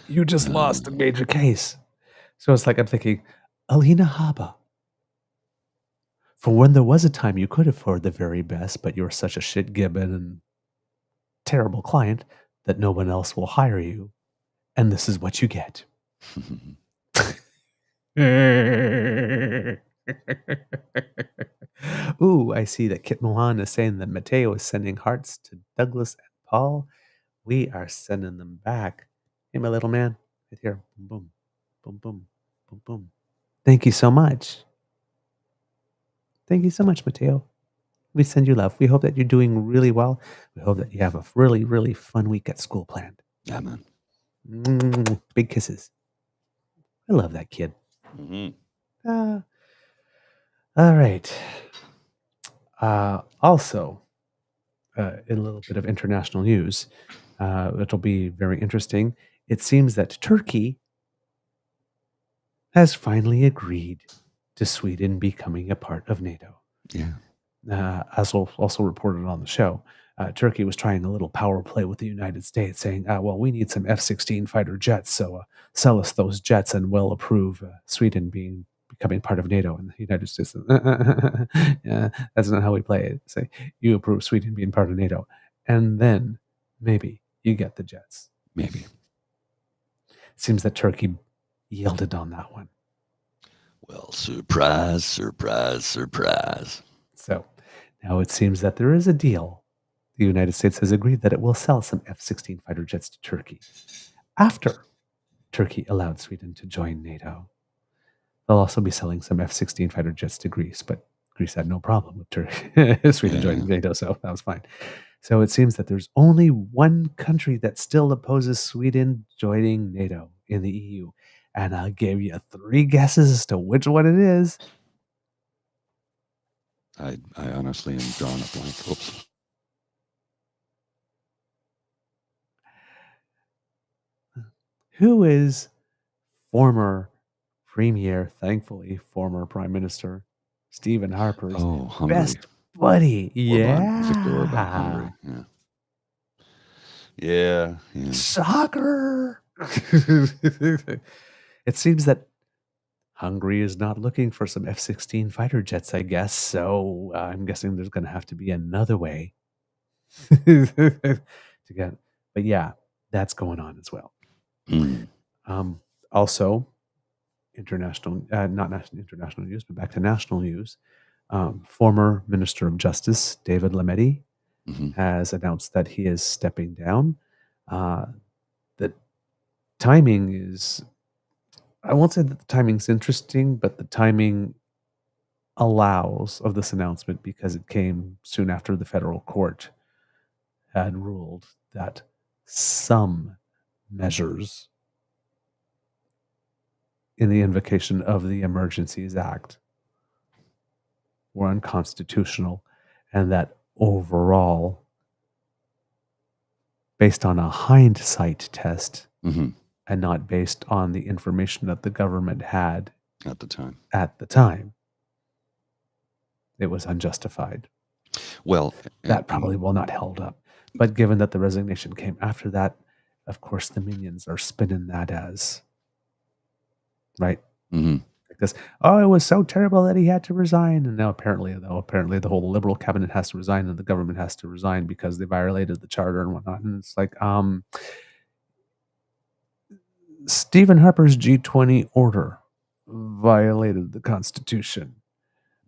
S2: You just lost a major case. So it's like I'm thinking, Alina Habba, for when there was a time you could afford the very best, but you're such a shit gibbon and terrible client that no one else will hire you, and this is what you get. Ooh, I see that Kit Mohan is saying that Mateo is sending hearts to Douglas and Paul. We are sending them back. Hey, my little man, right here. Boom, boom, boom, boom, boom, boom. Thank you so much. Thank you so much, Mateo. We send you love. We hope that you're doing really well. We hope that you have a really, really fun week at school planned.
S3: Yeah, man.
S2: Big kisses. I love that kid.
S3: Mm-hmm.
S2: All right. Also, a little bit of international news. It'll be very interesting. It seems that Turkey has finally agreed to Sweden becoming a part of NATO.
S3: Yeah.
S2: As also reported on the show, Turkey was trying a little power play with the United States, saying, well, we need some F-16 fighter jets, so sell us those jets and we'll approve Sweden becoming part of NATO. And the United States says, yeah, that's not how we play it. Say, you approve Sweden being part of NATO, and then maybe you get the jets.
S3: Maybe.
S2: Seems that Turkey yielded on that one.
S3: Well, surprise, surprise, surprise.
S2: So now it seems that there is a deal. The United States has agreed that it will sell some F-16 fighter jets to Turkey after Turkey allowed Sweden to join NATO. They'll also be selling some F-16 fighter jets to Greece, but Greece had no problem with Sweden joining NATO, so that was fine. So it seems that there's only one country that still opposes Sweden joining NATO in the EU. And I'll give you 3 guesses as to which one it is.
S3: I honestly am drawing a blank. Oops.
S2: Who is former Premier, thankfully former Prime Minister, Stephen Harper's best buddy?
S3: Viktor Orban, Hungary. Yeah.
S2: Soccer! It seems that Hungary is not looking for some F-16 fighter jets, I guess. So I'm guessing there's going to have to be another way to get. But yeah, that's going on as well. Also, international, not international news, but back to national news. Former Minister of Justice David Lametti has announced that he is stepping down. The timing is, I won't say that the timing's interesting, but the timing allows of this announcement because it came soon after the federal court had ruled that some measures in the invocation of the Emergencies Act were unconstitutional, and that overall, based on a hindsight test and not based on the information that the government had
S3: at the time,
S2: it was unjustified.
S3: Well,
S2: that probably will not hold up. But given that the resignation came after that, of course, the minions are spinning that as right. Because it was so terrible that he had to resign, and now apparently the whole Liberal cabinet has to resign, and the government has to resign because they violated the charter and whatnot. And it's like, Stephen Harper's G20 order violated the Constitution.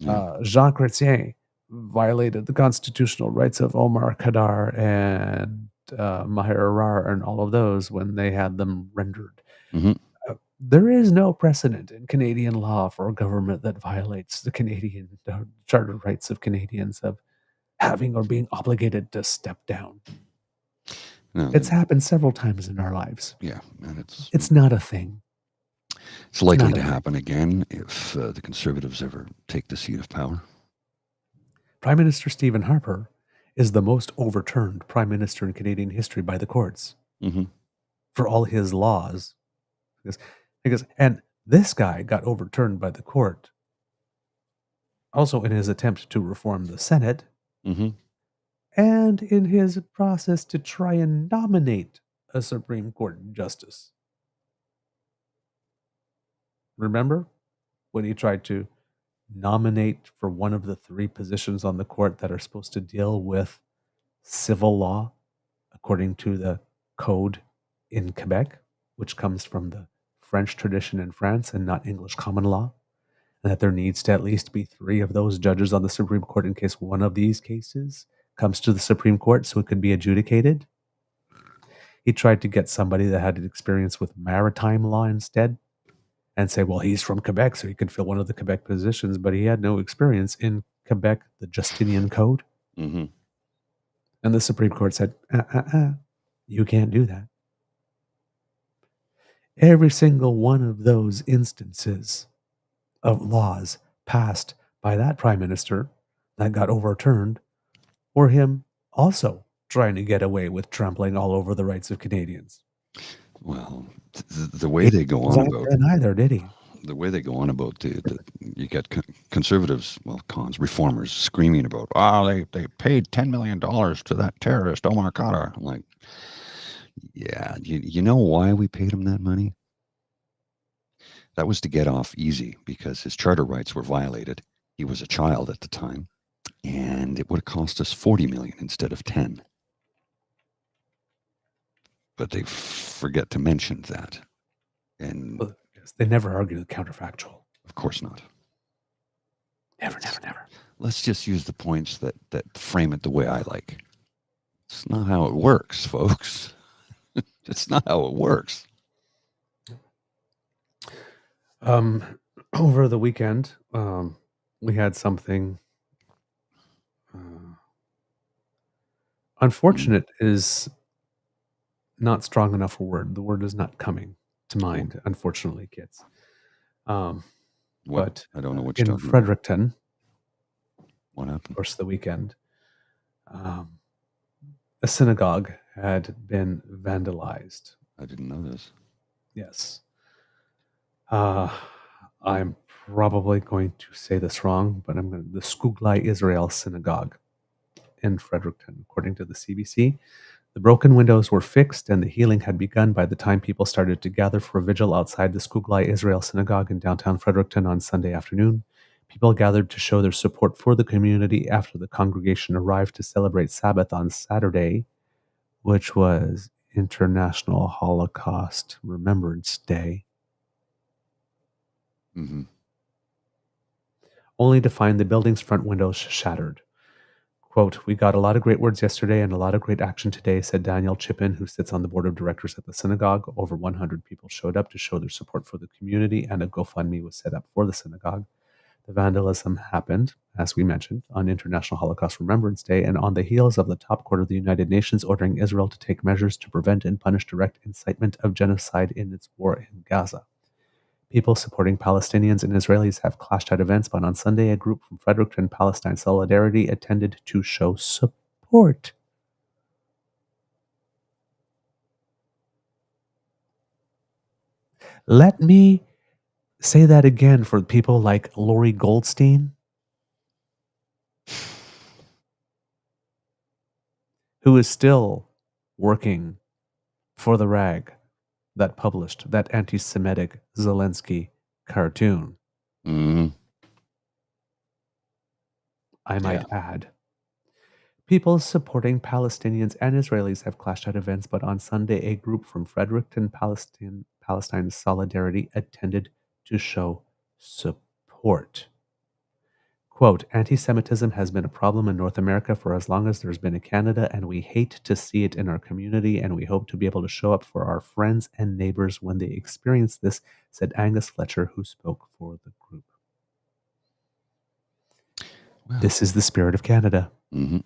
S2: Jean Chrétien violated the constitutional rights of Omar Khadr and Maher Arar and all of those when they had them rendered. There is no precedent in Canadian law for a government that violates the Canadian charter rights of Canadians of having or being obligated to step down. It's happened several times in our lives.
S3: Yeah, and
S2: it's not a thing.
S3: It's likely
S2: Another
S3: to
S2: thing.
S3: happen again if the Conservatives ever take the seat of power.
S2: Prime Minister Stephen Harper is the most overturned prime minister in Canadian history by the courts
S3: Mm-hmm.
S2: for all his laws. And this guy got overturned by the court also in his attempt to reform the Senate
S3: Mm-hmm.
S2: and in his process to try and nominate a Supreme Court justice. Remember when he tried to nominate for one of the 3 positions on the court that are supposed to deal with civil law according to the code in Quebec, which comes from the French tradition in France and not English common law, and that there needs to at least be 3 of those judges on the Supreme Court in case one of these cases comes to the Supreme Court so it could be adjudicated. He tried to get somebody that had experience with maritime law instead and say, well, he's from Quebec, so he could fill one of the Quebec positions, but he had no experience in Quebec, the Justinian Code.
S3: Mm-hmm.
S2: And the Supreme Court said, you can't do that. Every single one of those instances of laws passed by that prime minister that got overturned were him also trying to get away with trampling all over the rights of Canadians.
S3: Well, the way they go on about
S2: neither did he.
S3: The way they go on about you get conservatives, well, reformers screaming about, they paid $10 million to that terrorist, Omar Khadr. I'm like, yeah, you know why we paid him that money? That was to get off easy because his charter rights were violated. He was a child at the time, and it would have cost us $40 million instead of 10. But they forget to mention that. And
S2: yes, they never argue the counterfactual.
S3: Of course not.
S2: Never.
S3: Let's just use the points that frame it the way I like. It's not how it works, folks. It's not how it works.
S2: Over the weekend, we had something unfortunate is not strong enough a word. The word is not coming to mind, unfortunately, kids. But
S3: I don't know what you're
S2: in
S3: talking
S2: Fredericton,
S3: what happened?
S2: Of course, the weekend, a synagogue had been vandalized.
S3: I didn't know this.
S2: Yes. I'm probably going to say this wrong, but the Skuglai Israel Synagogue in Fredericton, according to the CBC. The broken windows were fixed and the healing had begun by the time people started to gather for a vigil outside the Skuglai Israel Synagogue in downtown Fredericton on Sunday afternoon. People gathered to show their support for the community after the congregation arrived to celebrate Sabbath on Saturday, which was International Holocaust Remembrance Day.
S3: Mm-hmm.
S2: Only to find the building's front windows shattered. Quote, "We got a lot of great words yesterday and a lot of great action today," said Daniel Chippin, who sits on the board of directors at the synagogue. Over 100 people showed up to show their support for the community, and a GoFundMe was set up for the synagogue. The vandalism happened, as we mentioned, on International Holocaust Remembrance Day and on the heels of the top court of the United Nations ordering Israel to take measures to prevent and punish direct incitement of genocide in its war in Gaza. People supporting Palestinians and Israelis have clashed at events, but on Sunday, a group from Fredericton Palestine Solidarity attended to show support. Let me say that again for people like Lori Goldstein, who is still working for the rag that published that anti-Semitic Zelensky cartoon.
S3: Mm-hmm.
S2: I might add. People supporting Palestinians and Israelis have clashed at events, but on Sunday, a group from Fredericton Palestine Solidarity attended to show support. Quote, "Anti-Semitism has been a problem in North America for as long as there's been a Canada, and we hate to see it in our community, and we hope to be able to show up for our friends and neighbors when they experience this," said Angus Fletcher, who spoke for the group. Wow. This is the spirit of Canada.
S3: Mm-hmm.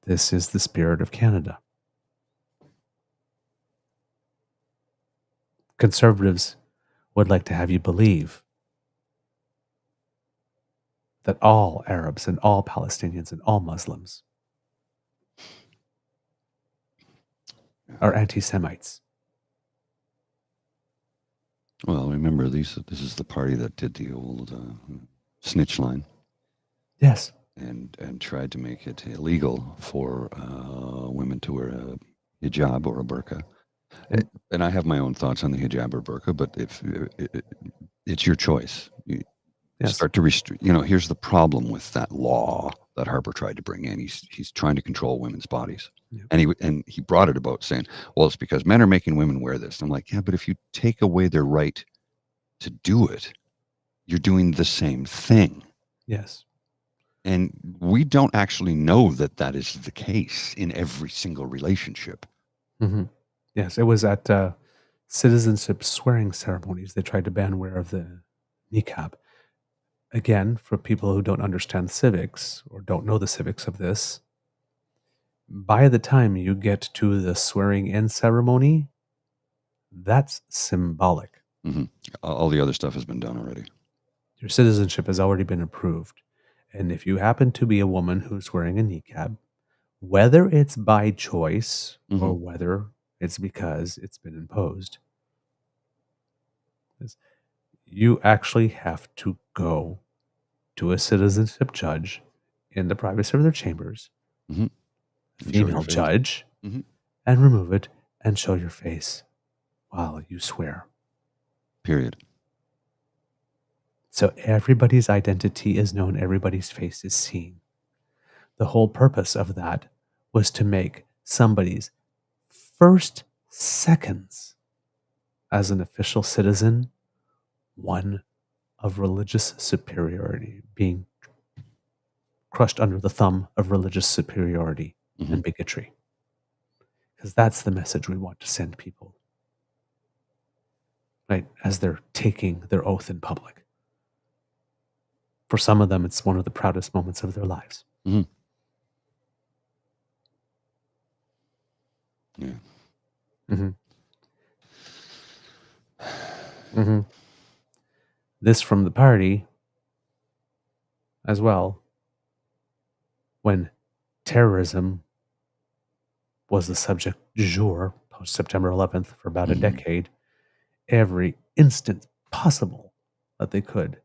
S2: This is the spirit of Canada. Conservatives would like to have you believe that all Arabs and all Palestinians and all Muslims are anti-Semites.
S3: Well, remember, this is the party that did the old snitch line.
S2: Yes.
S3: And tried to make it illegal for women to wear a hijab or a burqa. And I have my own thoughts on the hijab or burqa, but if it's your choice. You start to restrict. Here's the problem with that law that Harper tried to bring in. He's trying to control women's bodies. Yeah. And he brought it about saying, well, it's because men are making women wear this. I'm like, yeah, but if you take away their right to do it, you're doing the same thing.
S2: Yes.
S3: And we don't actually know that that is the case in every single relationship.
S2: Mm-hmm. Yes, it was at citizenship swearing ceremonies. They tried to ban wear of the niqab. Again, for people who don't understand civics or don't know the civics of this, by the time you get to the swearing in ceremony, that's symbolic.
S3: Mm-hmm. All the other stuff has been done already.
S2: Your citizenship has already been approved. And if you happen to be a woman who's wearing a niqab, whether it's by choice or whether it's because it's been imposed, you actually have to go to a citizenship judge in the privacy of their chambers, female judge, and remove it and show your face while you swear.
S3: Period.
S2: So everybody's identity is known, everybody's face is seen. The whole purpose of that was to make somebody's first seconds as an official citizen one of religious superiority, being crushed under the thumb of religious superiority and bigotry. Because that's the message we want to send people, right, as they're taking their oath in public. For some of them, it's one of the proudest moments of their lives.
S3: Yeah.
S2: This from the party as well, when terrorism was the subject du jour post September 11th for about a decade, every instant possible that they could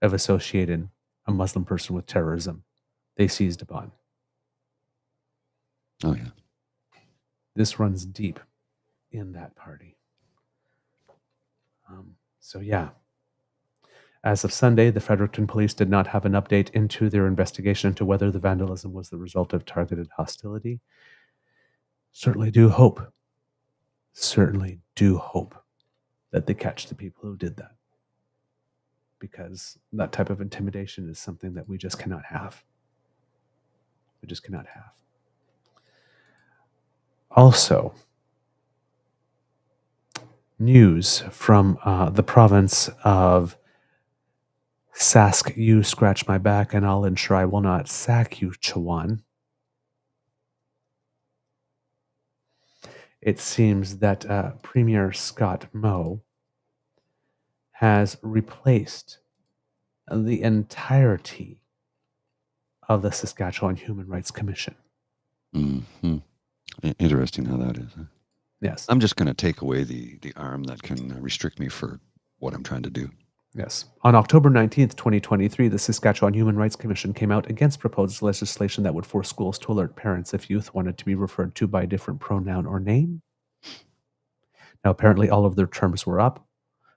S2: have associated a Muslim person with terrorism, they seized upon.
S3: Oh, yeah.
S2: This runs deep in that party. So, yeah. As of Sunday, the Fredericton police did not have an update into their investigation into whether the vandalism was the result of targeted hostility. Certainly do hope that they catch the people who did that. Because that type of intimidation is something that we just cannot have. We just cannot have. Also, news from the province of Sask, you scratch my back and I'll ensure I will not sack you, Chawan. It seems that Premier Scott Moe has replaced the entirety of the Saskatchewan Human Rights Commission.
S3: Interesting how that is. Huh?
S2: Yes.
S3: I'm just going to take away the arm that can restrict me for what I'm trying to do.
S2: Yes. On October 19th, 2023, the Saskatchewan Human Rights Commission came out against proposed legislation that would force schools to alert parents if youth wanted to be referred to by a different pronoun or name. Now, apparently all of their terms were up.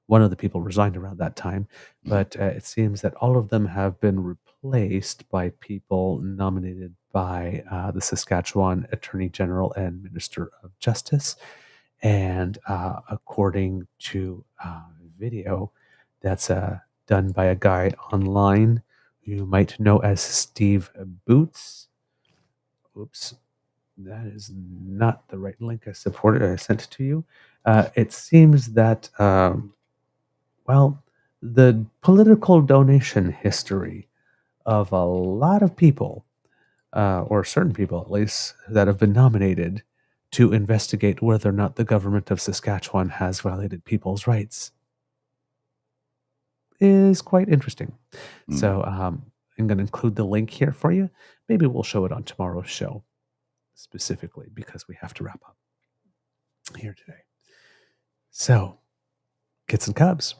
S2: One of the people resigned around that time, but it seems that all of them have been replaced by people nominated by the Saskatchewan Attorney General and Minister of Justice. And according to video that's done by a guy online you might know as Steve Boots. Oops, that is not the right link I sent to you. It seems that the political donation history of a lot of people, or certain people at least, that have been nominated to investigate whether or not the government of Saskatchewan has violated people's rights is quite interesting.
S3: Mm.
S2: So I'm going to include the link here for you. Maybe we'll show it on tomorrow's show specifically because we have to wrap up here today. So, Kits and Cubs,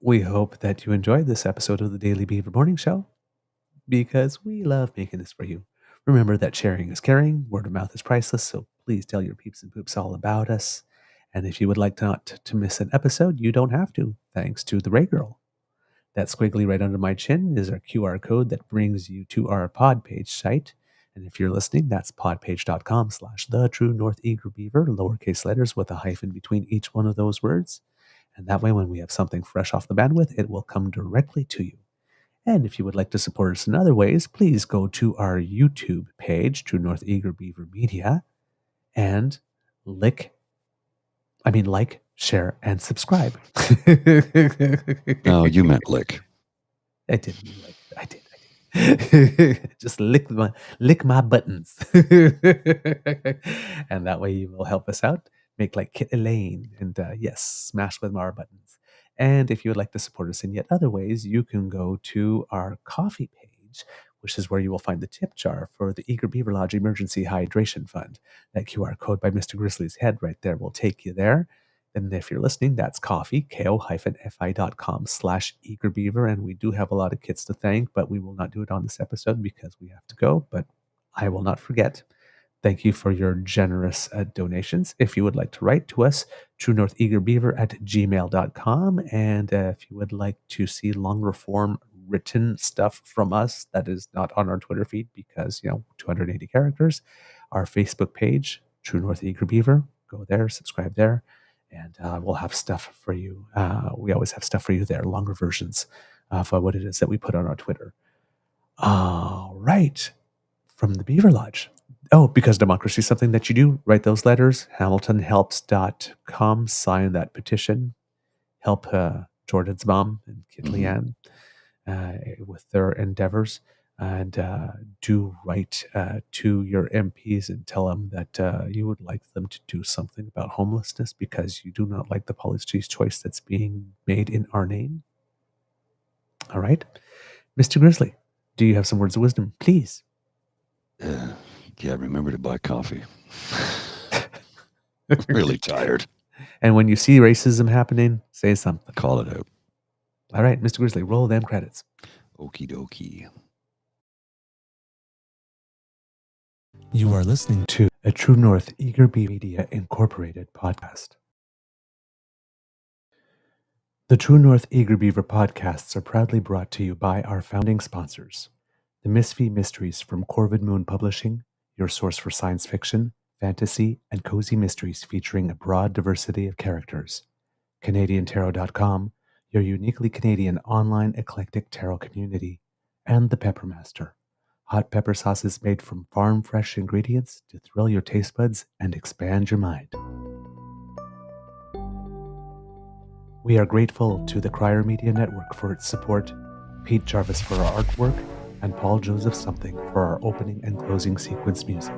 S2: we hope that you enjoyed this episode of the Daily Beaver Morning Show because we love making this for you. Remember that sharing is caring, word of mouth is priceless, so please tell your peeps and poops all about us. And if you would like not to miss an episode, you don't have to, thanks to the Ray Girl. That squiggly right under my chin is our QR code that brings you to our pod page site. And if you're listening, that's podpage.com/the true North Eager Beaver, lowercase letters with a hyphen between each one of those words. And that way, when we have something fresh off the bandwidth, it will come directly to you. And if you would like to support us in other ways, please go to our YouTube page, True North Eager Beaver Media, and like, share, and subscribe.
S3: No, you meant lick.
S2: I didn't mean like I did. Just lick my buttons. And that way you will help us out. Make like Kit Elaine and yes, smash with our buttons. And if you would like to support us in yet other ways, you can go to our coffee page, which is where you will find the tip jar for the Eager Beaver Lodge Emergency Hydration Fund. That QR code by Mr. Grizzly's head right there will take you there. And if you're listening, that's coffee, ko-fi.com/eagerbeaver. And we do have a lot of kits to thank, but we will not do it on this episode because we have to go. But I will not forget. Thank you for your generous donations. If you would like to write to us, truenortheagerbeaver@gmail.com. And if you would like to see longer form written stuff from us that is not on our Twitter feed because, 280 characters, our Facebook page, True North Eager Beaver, go there, subscribe there. And we'll have stuff for you. We always have stuff for you there, longer versions of what it is that we put on our Twitter. All right. From the Beaver Lodge. Oh, because democracy is something that you do. Write those letters. HamiltonHelps.com. Sign that petition. Help Jordan's mom and Kit Leanne with their endeavors. And do write to your MPs and tell them that you would like them to do something about homelessness because you do not like the policy choice that's being made in our name. All right. Mr. Grizzly, do you have some words of wisdom, please?
S3: Yeah, remember to buy coffee. I'm really tired.
S2: And when you see racism happening, say something.
S3: Call it out.
S2: All right, Mr. Grizzly, roll them credits.
S3: Okie dokie.
S2: You are listening to a True North Eager Beaver Media Incorporated podcast. The True North Eager Beaver podcasts are proudly brought to you by our founding sponsors, the Misfit Mysteries from Corvid Moon Publishing, your source for science fiction, fantasy, and cozy mysteries featuring a broad diversity of characters. CanadianTarot.com, your uniquely Canadian online eclectic tarot community, and the Peppermaster. Hot pepper sauces made from farm-fresh ingredients to thrill your taste buds and expand your mind. We are grateful to the Crier Media Network for its support, Pete Jarvis for our artwork, and Paul Joseph Something for our opening and closing sequence music.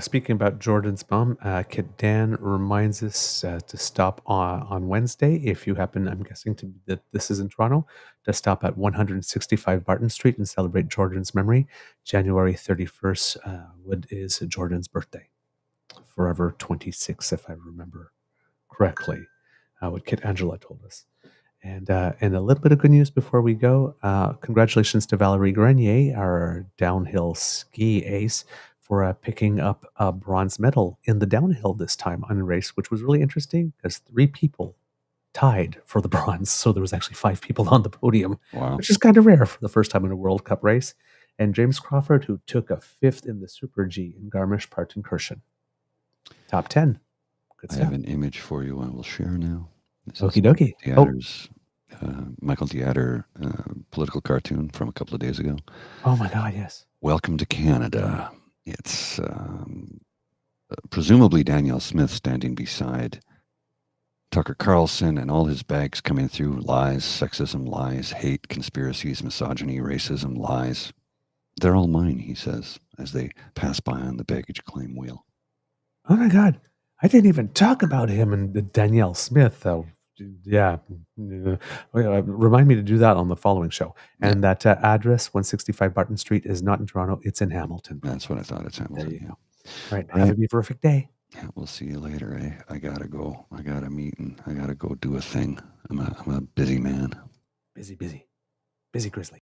S2: Speaking about Jordan's mom, Kit Dan reminds us to stop on Wednesday. If you happen, I'm guessing that this is in Toronto, to stop at 165 Barton Street and celebrate Jordan's memory. January 31st is Jordan's birthday. Forever 26, if I remember correctly, what Kit Angela told us. And a little bit of good news before we go. Congratulations to Valerie Grenier, our downhill ski ace, for picking up a bronze medal in the downhill this time on a race, which was really interesting because 3 people tied for the bronze. So there was actually 5 people on the podium,
S3: Wow.
S2: Which is kind of rare for the first time in a World Cup race. And James Crawford, who took a 5th in the Super G in Garmisch-Partenkirchen. Top 10. Good
S3: I
S2: stuff.
S3: have an image for you I will share now. This
S2: Okie
S3: is
S2: dokie.
S3: Michael Theater political cartoon from a couple of days ago.
S2: Oh my God, yes.
S3: Welcome to Canada. It's presumably Danielle Smith standing beside Tucker Carlson and all his bags coming through, lies, sexism, lies, hate, conspiracies, misogyny, racism, lies. They're all mine, he says, as they pass by on the baggage claim wheel.
S2: Oh my God. I didn't even talk about him and Danielle Smith, though. Yeah. Remind me to do that on the following show. And that address, 165 Barton Street, is not in Toronto. It's in Hamilton.
S3: That's what I thought. It's Hamilton.
S2: There you go. All right. Have a beaverific day.
S3: Yeah, we'll see you later, eh? I gotta go. I got a meeting. I gotta go do a thing. I'm a busy man.
S2: Busy grizzly.